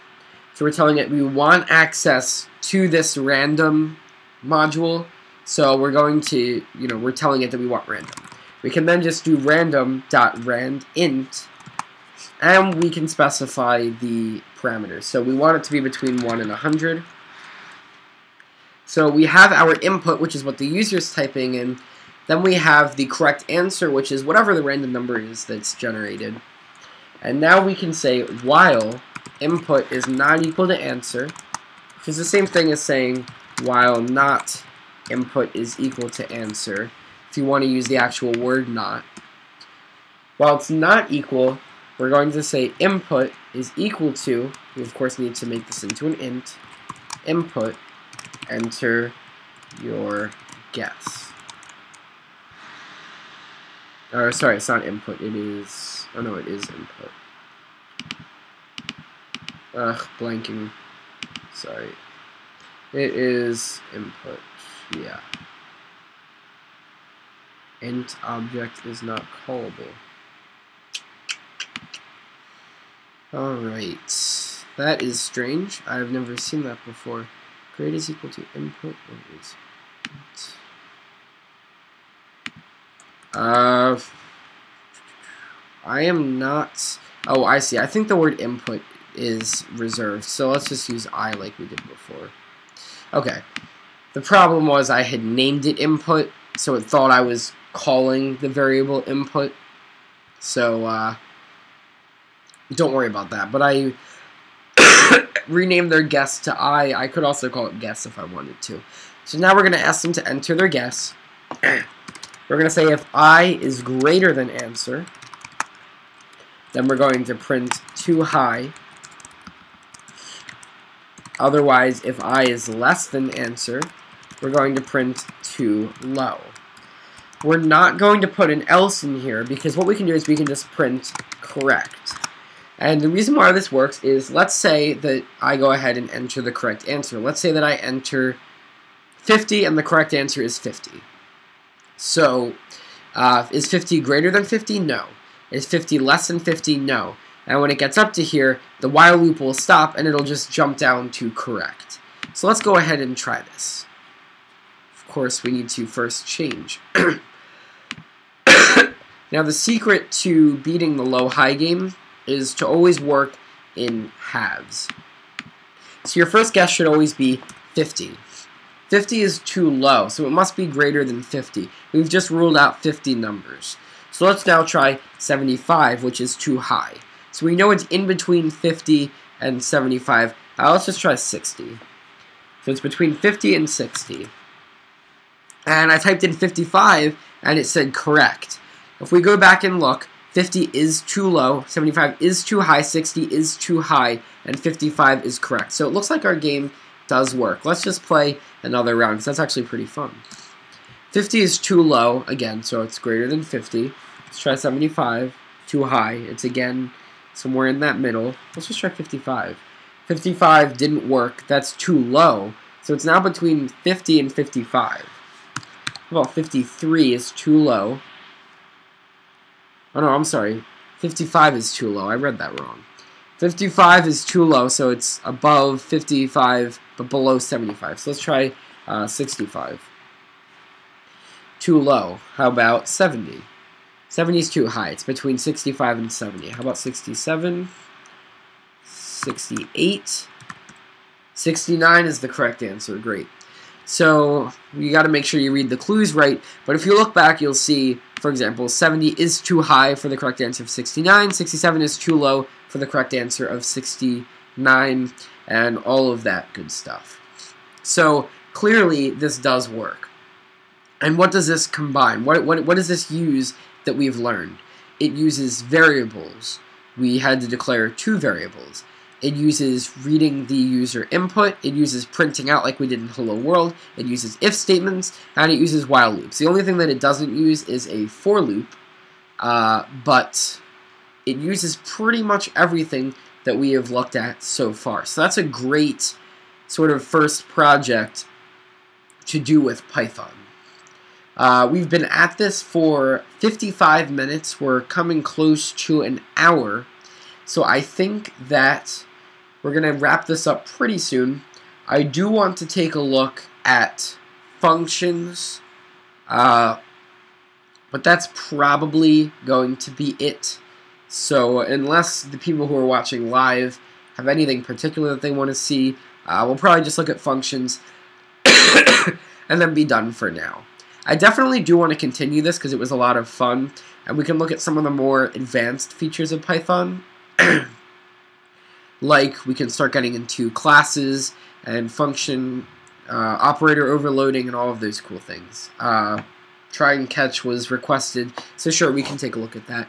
So we're telling it we want access to this random module. So we're going to, we're telling it that we want random. We can then just do random.randint, and we can specify the parameters. So we want it to be between 1 and 100. So we have our input, which is what the user is typing in. Then we have the correct answer, which is whatever the random number is that's generated. And now we can say while input is not equal to answer, which is the same thing as saying while not input is equal to answer, if you want to use the actual word not. While it's not equal, we're going to say input is equal to, we of course need to make this into an int, input, enter your guess. Or sorry, it's not input, it is, oh no, it is input. Blanking, sorry. It is input, yeah. Int object is not callable. Alright, that is strange. I've never seen that before. Grade is equal to input, what is int? I am not, oh, I see. I think the word input is reserved, so let's just use I like we did before. Okay. The problem was I had named it input, so it thought I was calling the variable input. So, don't worry about that. But I renamed their guess to I could also call it guess if I wanted to. So now we're going to ask them to enter their guess. We're going to say if I is greater than answer, then we're going to print too high. Otherwise, if I is less than answer, we're going to print too low. We're not going to put an else in here because what we can do is we can just print correct. And the reason why this works is, let's say that I go ahead and enter the correct answer. Let's say that I enter 50 and the correct answer is 50. So, is 50 greater than 50? No. Is 50 less than 50? No. And when it gets up to here, the while loop will stop and it'll just jump down to correct. So let's go ahead and try this. Of course, we need to first change. Now, the secret to beating the low-high game is to always work in halves. So your first guess should always be 50. 50 is too low, so it must be greater than 50. We've just ruled out 50 numbers. So let's now try 75, which is too high. So we know it's in between 50 and 75. Let's just try 60. So it's between 50 and 60. And I typed in 55, and it said correct. If we go back and look, 50 is too low, 75 is too high, 60 is too high, and 55 is correct. So it looks like our game does work. Let's just play another round, because that's actually pretty fun. 50 is too low, again, so it's greater than 50. Let's try 75, too high. It's, again, somewhere in that middle. Let's just try 55. 55 didn't work. That's too low. So it's now between 50 and 55. Well, 53 is too low. Oh, no, I'm sorry. 55 is too low. I read that wrong. 55 is too low, so it's above 55, but below 75. So let's try 65. Too low. How about 70? 70 is too high. It's between 65 and 70. How about 67? 68? 69 is the correct answer. Great. So you got to make sure you read the clues right. But if you look back, you'll see, for example, 70 is too high for the correct answer of 69. 67 is too low for the correct answer of 69, and all of that good stuff. So clearly, this does work. And what does this combine? What does this use that we've learned? It uses variables. We had to declare 2 variables. It uses reading the user input. It uses printing out like we did in Hello World. It uses if statements, and it uses while loops. The only thing that it doesn't use is a for loop, but it uses pretty much everything that we have looked at so far. So that's a great sort of first project to do with Python. We've been at this for 55 minutes. We're coming close to an hour. So I think that we're going to wrap this up pretty soon. I do want to take a look at functions, but that's probably going to be it. So unless the people who are watching live have anything particular that they want to see, we'll probably just look at functions and then be done for now. I definitely do want to continue this because it was a lot of fun, and we can look at some of the more advanced features of Python. Like we can start getting into classes and function operator overloading and all of those cool things. Try and catch was requested, so sure, we can take a look at that.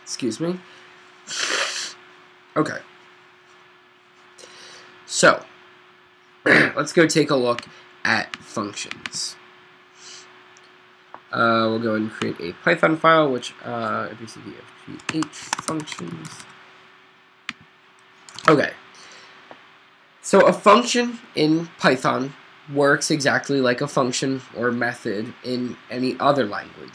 Excuse me. Okay. So, let's go take a look at functions. We'll go and create a Python file, which abcdfgh functions. Okay. So a function in Python works exactly like a function or method in any other language.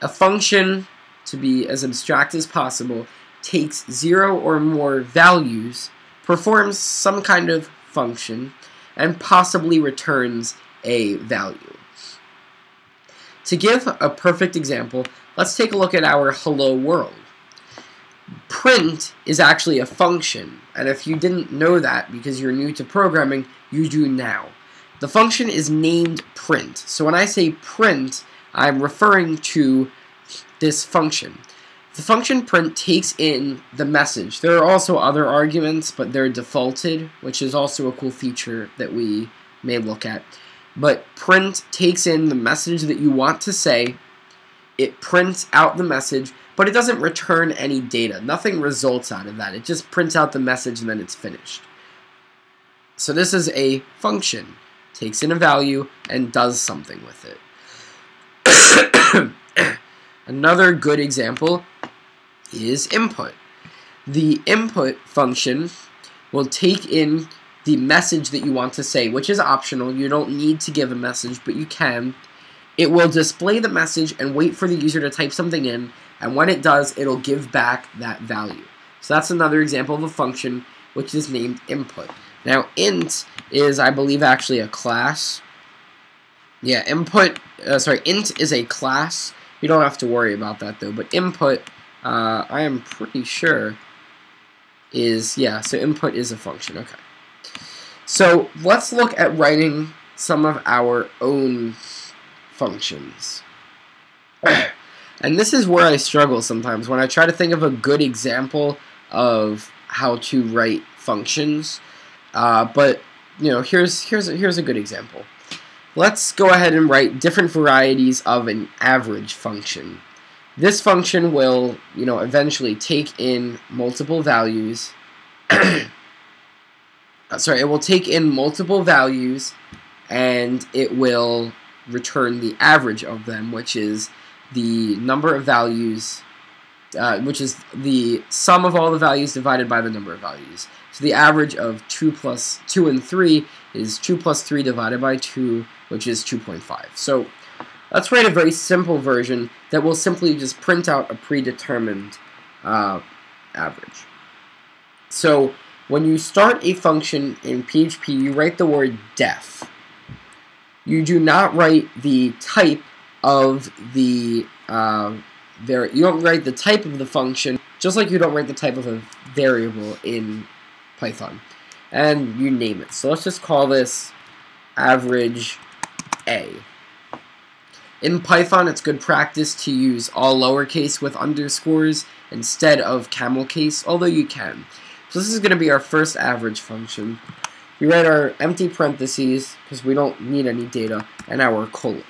A function, to be as abstract as possible, takes 0 or more values, performs some kind of function, and possibly returns a value. To give a perfect example, let's take a look at our hello world. Print is actually a function, and if you didn't know that because you're new to programming, you do now. The function is named print. So when I say print, I'm referring to this function. The function print takes in the message. There are also other arguments, but they're defaulted, which is also a cool feature that we may look at. But print takes in the message that you want to say, it prints out the message, but it doesn't return any data. Nothing results out of that. It just prints out the message and then it's finished. So this is a function. Takes in a value and does something with it. Another good example is input. The input function will take in the message that you want to say, which is optional. You don't need to give a message, but you can. It will display the message and wait for the user to type something in, and when it does, it'll give back that value. So that's another example of a function which is named input. Now, int is, I believe, actually a class. Yeah, int is a class. You don't have to worry about that, though. But input, I am pretty sure, is, yeah, so input is a function. Okay. So let's look at writing some of our own functions. And this is where I struggle sometimes when I try to think of a good example of how to write functions. But you know, here's a good example. Let's go ahead and write different varieties of an average function. This function will, you know, eventually take in multiple values. It will take in multiple values, and it will return the average of them, which is the number of values, which is the sum of all the values divided by the number of values. So the average of 2 plus 2 and 3 is 2 plus 3 divided by 2, which is 2.5. So let's write a very simple version that will simply just print out a predetermined average. So when you start a function in PHP, you write the word def. You do not write the type of the you don't write the type of the function, just like you don't write the type of a variable in Python. And you name it. So let's just call this average A. In Python, it's good practice to use all lowercase with underscores instead of camel case, although you can. So this is going to be our first average function. We write our empty parentheses, because we don't need any data, and our colon.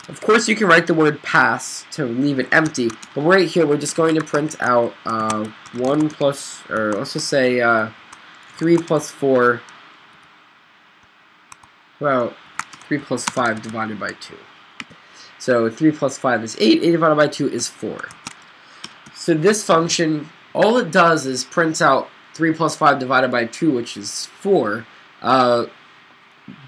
Of course, you can write the word pass to leave it empty, but right here, we're just going to print out 1 plus, or let's just say 3 plus 4, well, 3 plus 5 divided by 2. So 3 plus 5 is 8, 8 divided by 2 is 4. So this function, all it does is prints out 3 plus 5 divided by 2, which is 4.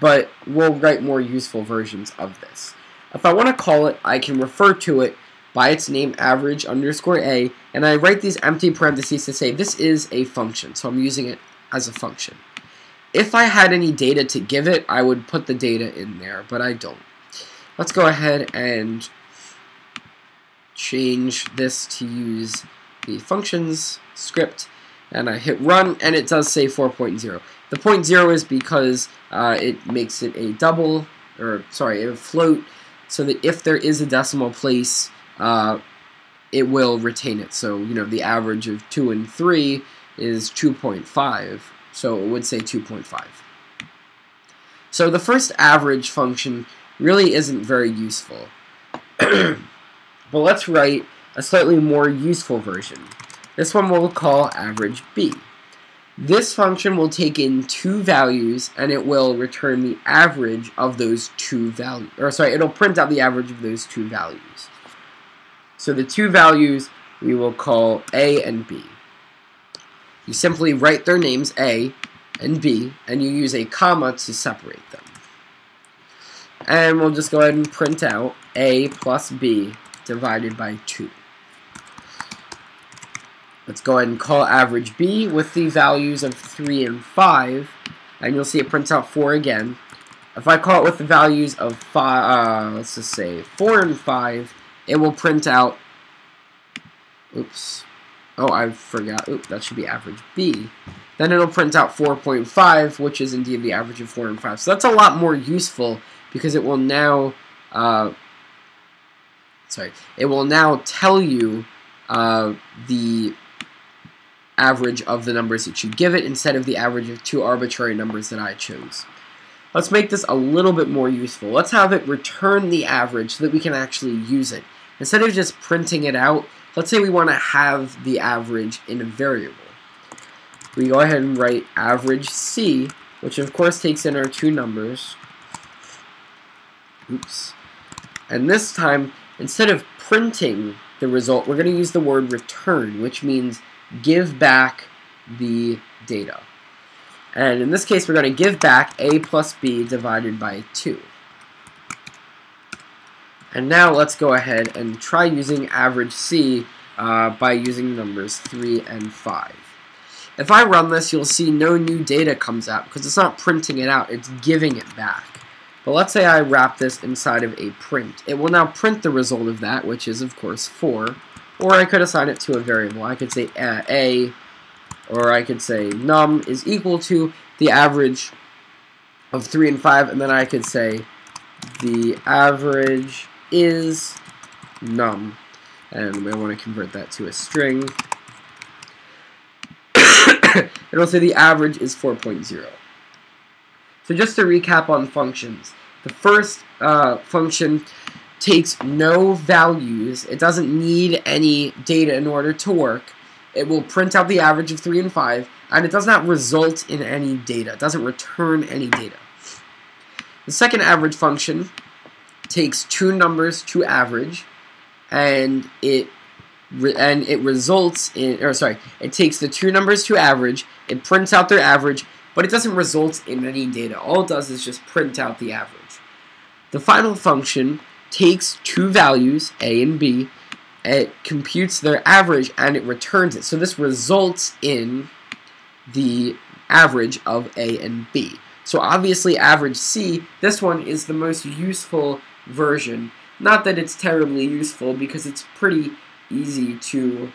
but we'll write more useful versions of this. If I want to call it, I can refer to it by its name, average underscore a, and I write these empty parentheses to say this is a function, so I'm using it as a function. If I had any data to give it, I would put the data in there, but I don't. Let's go ahead and change this to use the functions script, and I hit run, and it does say 4.0. The 0.0 is because it makes it a double, or sorry, a float, so that if there is a decimal place, it will retain it. So, you know, the average of 2 and 3 is 2.5, so it would say 2.5. So the first average function really isn't very useful. But let's write a slightly more useful version. This one we'll call average b. This function will take in two values, and it will return the average of those two values. Or sorry, it'll print out the average of those two values. So the two values we will call a and b. You simply write their names a and b, and you use a comma to separate them. And we'll just go ahead and print out a plus b divided by 2. Let's go ahead and call average b with the values of 3 and 5, and you'll see it prints out 4 again. If I call it with the values of 5, let's just say 4 and 5, it will print out, oops, oh, I forgot, oops, that should be average b. Then it'll print out 4.5, which is indeed the average of 4 and 5. So that's a lot more useful, because it will now, it will now tell you the average of the numbers that you give it instead of the average of two arbitrary numbers that I chose. Let's make this a little bit more useful. Let's have it return the average so that we can actually use it. Instead of just printing it out, let's say we want to have the average in a variable. We go ahead and write average c, which of course takes in our two numbers. Oops. And this time, instead of printing the result, we're going to use the word return, which means give back the data. And in this case, we're going to give back a plus b divided by 2. And now let's go ahead and try using average c by using numbers 3 and 5. If I run this, you'll see no new data comes out because it's not printing it out, it's giving it back. But let's say I wrap this inside of a print. It will now print the result of that, which is, of course, 4. Or I could assign it to a variable. I could say a, or I could say num is equal to the average of 3 and 5, and then I could say the average is num. And I want to convert that to a string. It'll say the average is 4.0. So just to recap on functions, the first function takes no values. It doesn't need any data in order to work. It will print out the average of 3 and 5, and it does not result in any data. It doesn't return any data. The second average function takes two numbers to average, and it results in, it takes the two numbers to average, it prints out their average, but it doesn't result in any data. All it does is just print out the average. The final function takes two values, a and b, it computes their average, and it returns it. So this results in the average of a and b. So obviously average c, this one is the most useful version. Not that it's terribly useful, because it's pretty easy to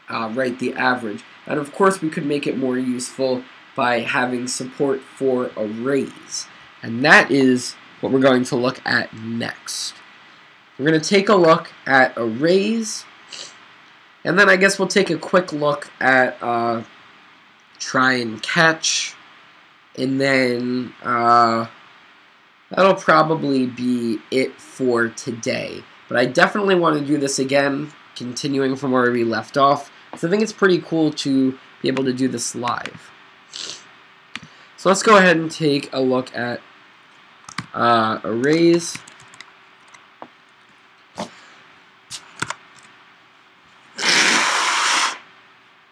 write the average. And of course we could make it more useful by having support for arrays. And that is what we're going to look at next. We're going to take a look at arrays, and then I guess we'll take a quick look at try and catch, and then that'll probably be it for today. But I definitely want to do this again, continuing from where we left off, because I think it's pretty cool to be able to do this live. So let's go ahead and take a look at arrays.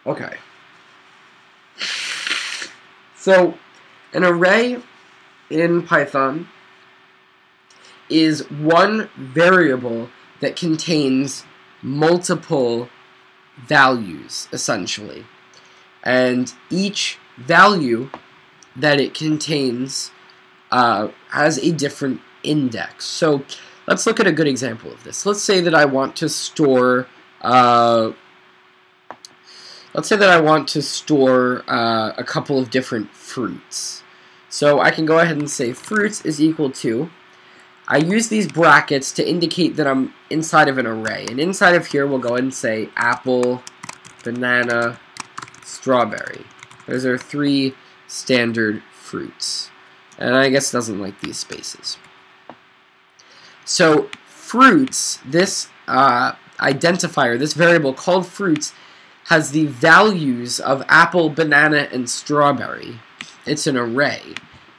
Okay. So An array in Python is one variable that contains multiple values, essentially. And each value that it contains has a different index. So let's look at a good example of this. Let's say that I want to store a couple of different fruits. So I can go ahead and say fruits is equal to, I use these brackets to indicate that I'm inside of an array. And inside of here, we'll go ahead and say apple, banana, strawberry. Those are 3 standard fruits. And I guess it doesn't like these spaces. So fruits, this identifier, this variable called fruits, has the values of apple, banana, and strawberry. It's an array.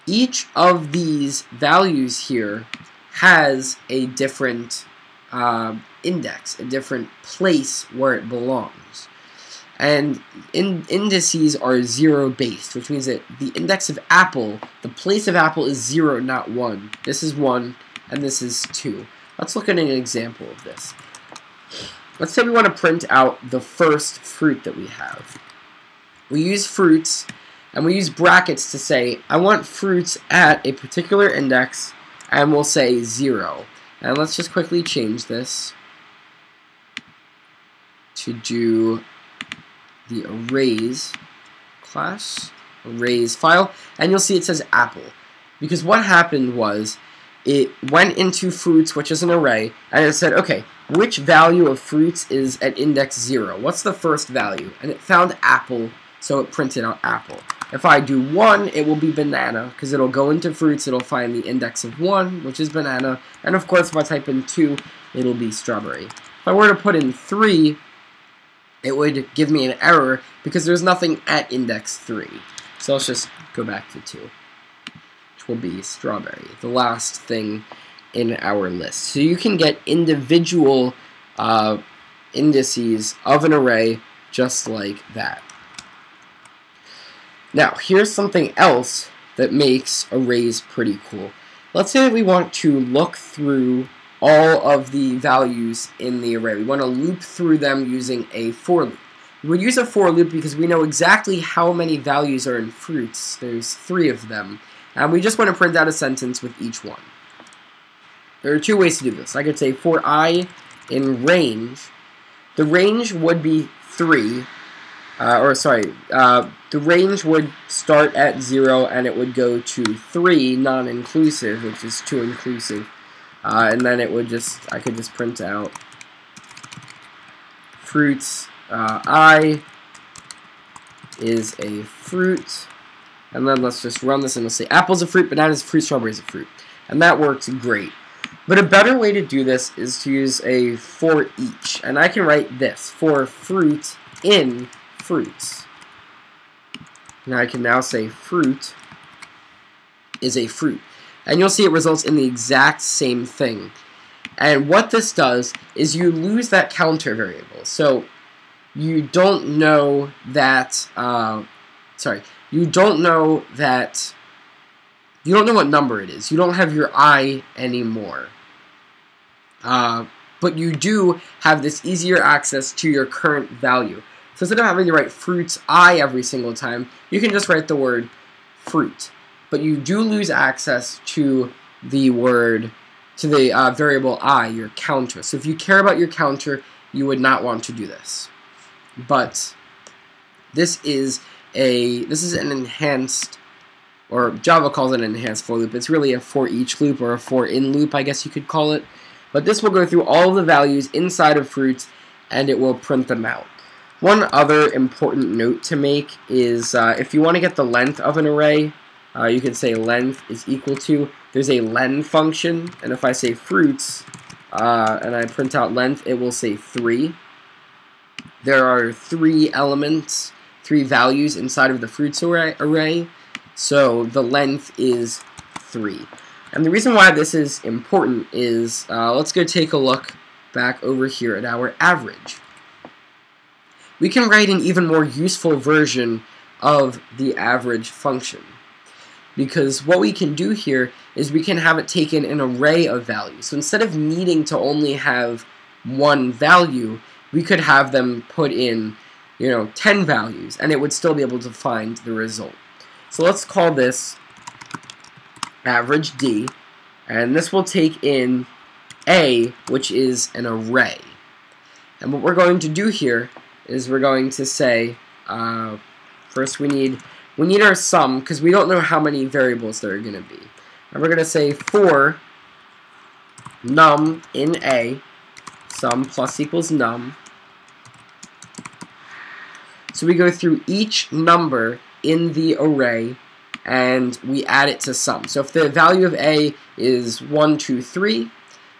Each of these values here has a different index, a different place where it belongs. And indices are 0-based, which means that the index of apple, the place of apple is 0, not 1. This is 1, and this is 2. Let's look at an example of this. Let's say we want to print out the first fruit that we have. We use fruits, and we use brackets to say, I want fruits at a particular index, and we'll say 0. And let's just quickly change this to do the arrays class, arrays file, and you'll see it says apple. Because what happened was, it went into fruits, which is an array, and it said, okay, which value of fruits is at index 0? What's the first value? And it found apple, so it printed out apple. If I do 1, it will be banana, because it'll go into fruits, it'll find the index of 1, which is banana, and of course if I type in 2, it'll be strawberry. If I were to put in 3, it would give me an error, because there's nothing at index 3. So let's just go back to 2. Will be strawberry, the last thing in our list. So you can get individual indices of an array just like that. Now, here's something else that makes arrays pretty cool. Let's say that we want to look through all of the values in the array. We want to loop through them using a for loop. We would use a for loop because we know exactly how many values are in fruits. There's 3 of them. And we just want to print out a sentence with each one. There are 2 ways to do this. I could say for I in range, the range would be 3, the range would start at 0 and it would go to 3 non-inclusive, which is 2 inclusive. And then it would I could just print out fruits, I is a fruit. And then let's just run this and we'll say apple's a fruit, banana's a fruit, strawberry's a fruit. And that works great. But a better way to do this is to use a for each. And I can write this, for fruit in fruits. And I can now say fruit is a fruit. And you'll see it results in the exact same thing. And what this does is you lose that counter variable. So you don't know that, you don't know what number it is. You don't have your I anymore. But you do have this easier access to your current value. So instead of having to write fruits I every single time, you can just write the word fruit. But you do lose access to the variable I, your counter. So if you care about your counter, you would not want to do this. But this is an enhanced, or Java calls it an enhanced for loop. It's really a for each loop, or a for in loop, I guess you could call it. But this will go through all of the values inside of fruits, and it will print them out. One other important note to make is if you want to get the length of an array, you can say length is equal to, there's a len function, and if I say fruits, and I print out length, it will say 3. There are 3 elements, 3 values inside of the fruits array, so the length is 3. And the reason why this is important is, let's go take a look back over here at our average. We can write an even more useful version of the average function. because what we can do here is we can have it taken an array of values. So instead of needing to only have one value, we could have them put in 10 values, and it would still be able to find the result. So let's call this average D, and this will take in A, which is an array. And what we're going to do here is we're going to say, first we need our sum, because we don't know how many variables there are going to be. And we're going to say for num in A, sum plus equals num. So we go through each number in the array and we add it to sum. So if the value of A is 1, 2, 3,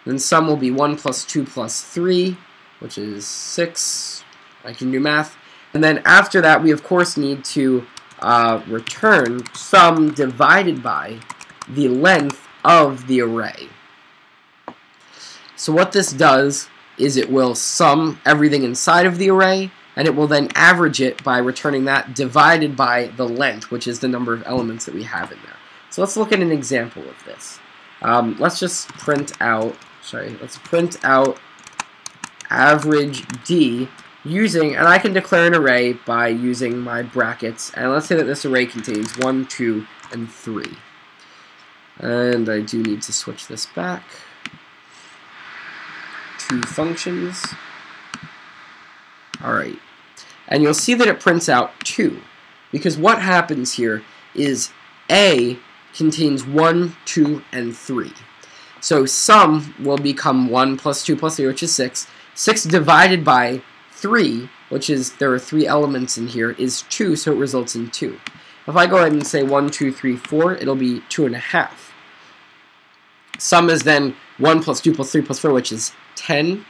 then sum will be 1 plus 2 plus 3, which is 6. I can do math. And then after that, we of course need to return sum divided by the length of the array. So what this does is it will sum everything inside of the array, and it will then average it by returning that divided by the length, which is the number of elements that we have in there. So let's look at an example of this. Let's just print out, let's print out average D using, and I can declare an array by using my brackets, and let's say that this array contains 1, 2, and 3. And I do need to switch this back to functions. Alright, and you'll see that it prints out 2, because what happens here is A contains 1, 2, and 3. So sum will become 1 plus 2 plus 3, which is 6. 6 divided by 3, which is, there are 3 elements in here, is 2, so it results in 2. If I go ahead and say 1, 2, 3, 4, it'll be 2.5. Sum is then 1 plus 2 plus 3 plus 4, which is 10.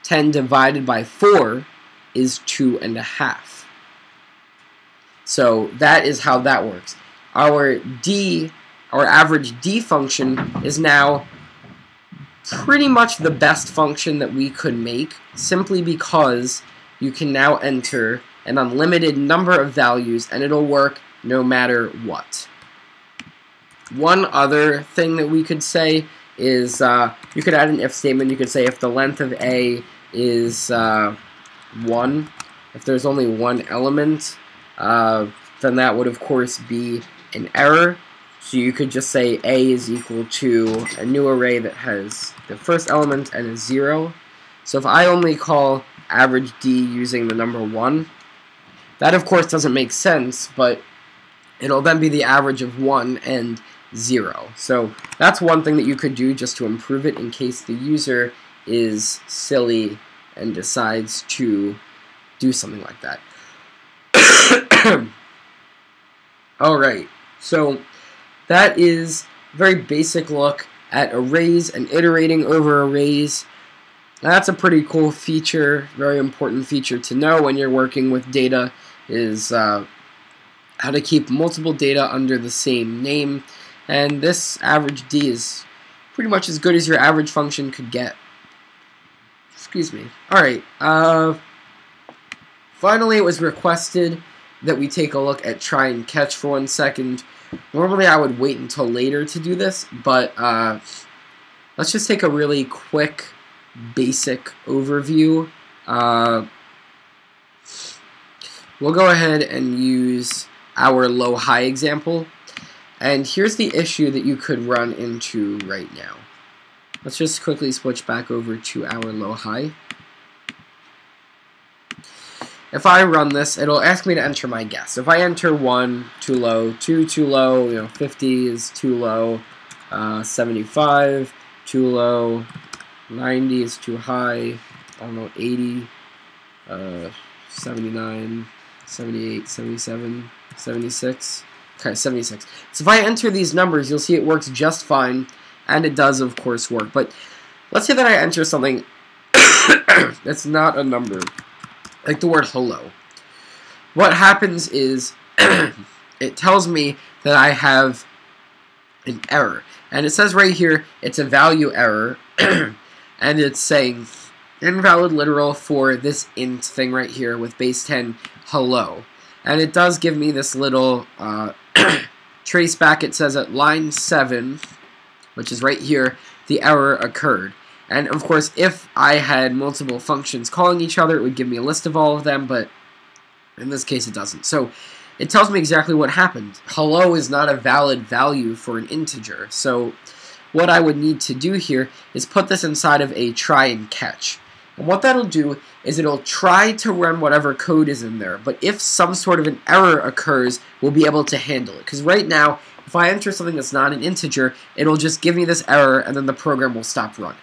10 divided by 4 is 2.5. So that is how that works. Our average D function is now pretty much the best function that we could make, simply because you can now enter an unlimited number of values and it'll work no matter what. One other thing that we could say is you could add an if statement. You could say if the length of A is 1, if there's only one element, then that would of course be an error. So you could just say A is equal to a new array that has the first element and is 0. So if I only call average D using the number 1, that of course doesn't make sense, but it'll then be the average of 1 and 0. So that's one thing that you could do just to improve it in case the user is silly and decides to do something like that. Alright, so that is a very basic look at arrays and iterating over arrays. That's a pretty cool feature, very important feature to know when you're working with data, is how to keep multiple data under the same name. And this average D is pretty much as good as your average function could get. Excuse me. Alright, finally it was requested that we take a look at try and catch for 1 second. Normally I would wait until later to do this, but let's just take a really quick basic overview. We'll go ahead and use our low-high example, and here's the issue that you could run into right now. Let's just quickly switch back over to our low-high. If I run this, it'll ask me to enter my guess. If I enter 1, too low, 2, too low, 50 is too low, 75, too low, 90 is too high, I don't know, 80, 79, 78, 77, 76, okay, 76. So if I enter these numbers, you'll see it works just fine, and it does, of course, work. But let's say that I enter something that's not a number, like the word hello. What happens is it tells me that I have an error. And it says right here, it's a value error, and it's saying invalid literal for this int thing right here with base 10 hello. And it does give me this little trace back, it says at line 7, which is right here, the error occurred. And of course, if I had multiple functions calling each other, it would give me a list of all of them, but in this case it doesn't. So it tells me exactly what happened. Hello is not a valid value for an integer. So what I would need to do here is put this inside of a try and catch. And what that'll do is it'll try to run whatever code is in there, but if some sort of an error occurs, we'll be able to handle it. Because right now, if I enter something that's not an integer, it'll just give me this error and then the program will stop running.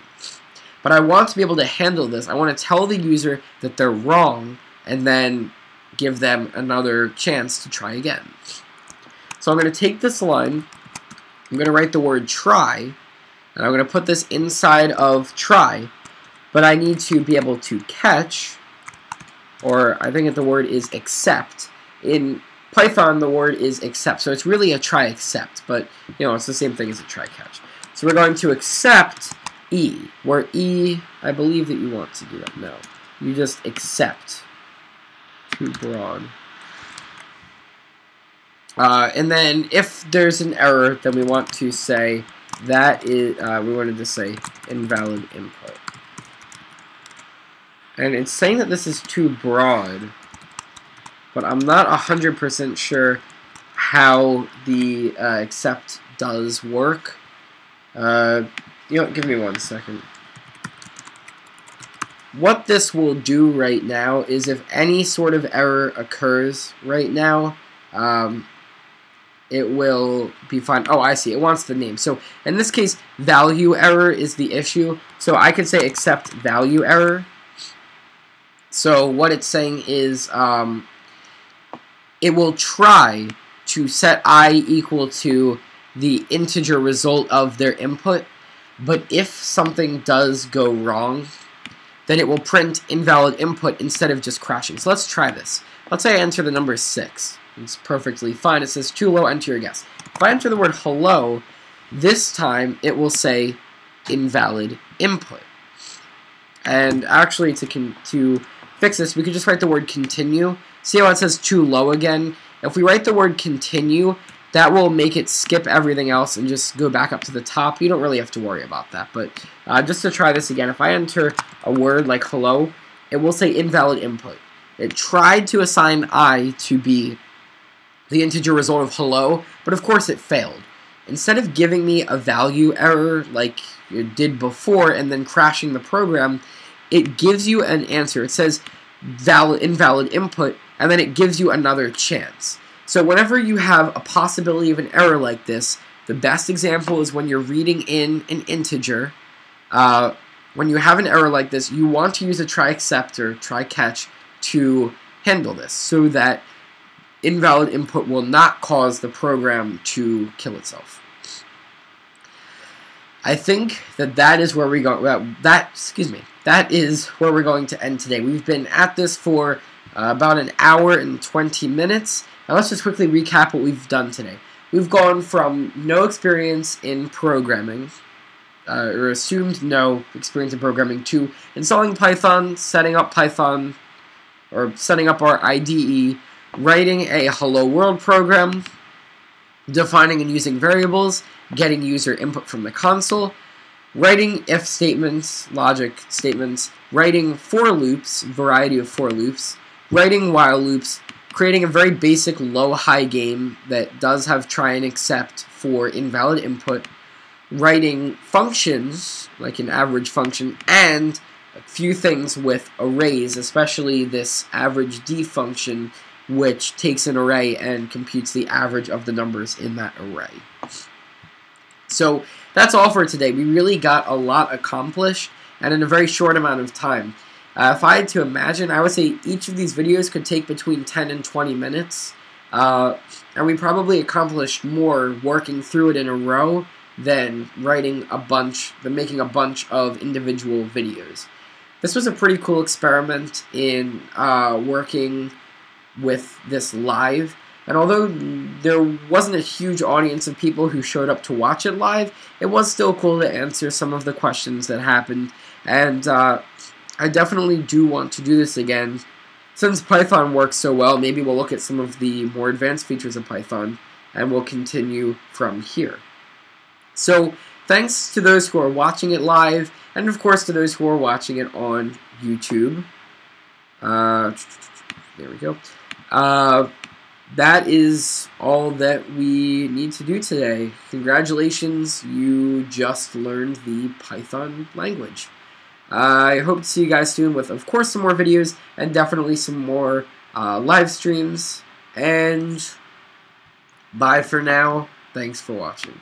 But I want to be able to handle this. I want to tell the user that they're wrong and then give them another chance to try again. So I'm going to take this line, I'm going to write the word try, and I'm going to put this inside of try, but I need to be able to catch, or I think the word is accept. In Python, the word is accept, so it's really a try except, but it's the same thing as a try catch. So we're going to accept E, where E, I believe that you want to do that. No, you just accept. Too broad. And then if there's an error, then we want to say that is, we wanted to say invalid input. And it's saying that this is too broad, but I'm not 100% sure how the accept does work. Give me 1 second. What this will do right now is if any sort of error occurs right now, it will be fine. Oh, I see. It wants the name. So in this case, value error is the issue. So I could say accept value error. So what it's saying is it will try to set I equal to the integer result of their input. But if something does go wrong, then it will print invalid input instead of just crashing. So let's try this. Let's say I enter the number 6. It's perfectly fine. It says too low, enter your guess. If I enter the word hello, this time it will say invalid input. And actually to fix this, we could just write the word continue. See how it says too low again? If we write the word continue, that will make it skip everything else and just go back up to the top. You don't really have to worry about that. But just to try this again, if I enter a word like hello, it will say invalid input. It tried to assign I to be the integer result of hello, but of course it failed. Instead of giving me a value error like it did before and then crashing the program, it gives you an answer. It says invalid input, and then it gives you another chance. So whenever you have a possibility of an error like this, the best example is when you're reading in an integer. When you have an error like this, you want to use a try except or try catch to handle this so that invalid input will not cause the program to kill itself. I think that is where we go. That is where we're going to end today. We've been at this for about an hour and 20 minutes. Now let's just quickly recap what we've done today. We've gone from no experience in programming, or assumed no experience in programming, to installing Python, setting up Python, or setting up our IDE, writing a hello world program, defining and using variables, getting user input from the console, writing if statements, logic statements, writing for loops, variety of for loops, writing while loops, creating a very basic low-high game that does have try and accept for invalid input, writing functions, like an average function, and a few things with arrays, especially this average D function, which takes an array and computes the average of the numbers in that array. So that's all for today. We really got a lot accomplished and in a very short amount of time. If I had to imagine, I would say each of these videos could take between 10 and 20 minutes. And we probably accomplished more working through it in a row than making a bunch of individual videos. This was a pretty cool experiment in working with this live. And although there wasn't a huge audience of people who showed up to watch it live, it was still cool to answer some of the questions that happened. And I definitely do want to do this again. Since Python works so well, maybe we'll look at some of the more advanced features of Python and we'll continue from here. So thanks to those who are watching it live, and of course to those who are watching it on YouTube. There we go. That is all that we need to do today. Congratulations, you just learned the Python language. I hope to see you guys soon with, of course, some more videos and definitely some more live streams. And bye for now. Thanks for watching.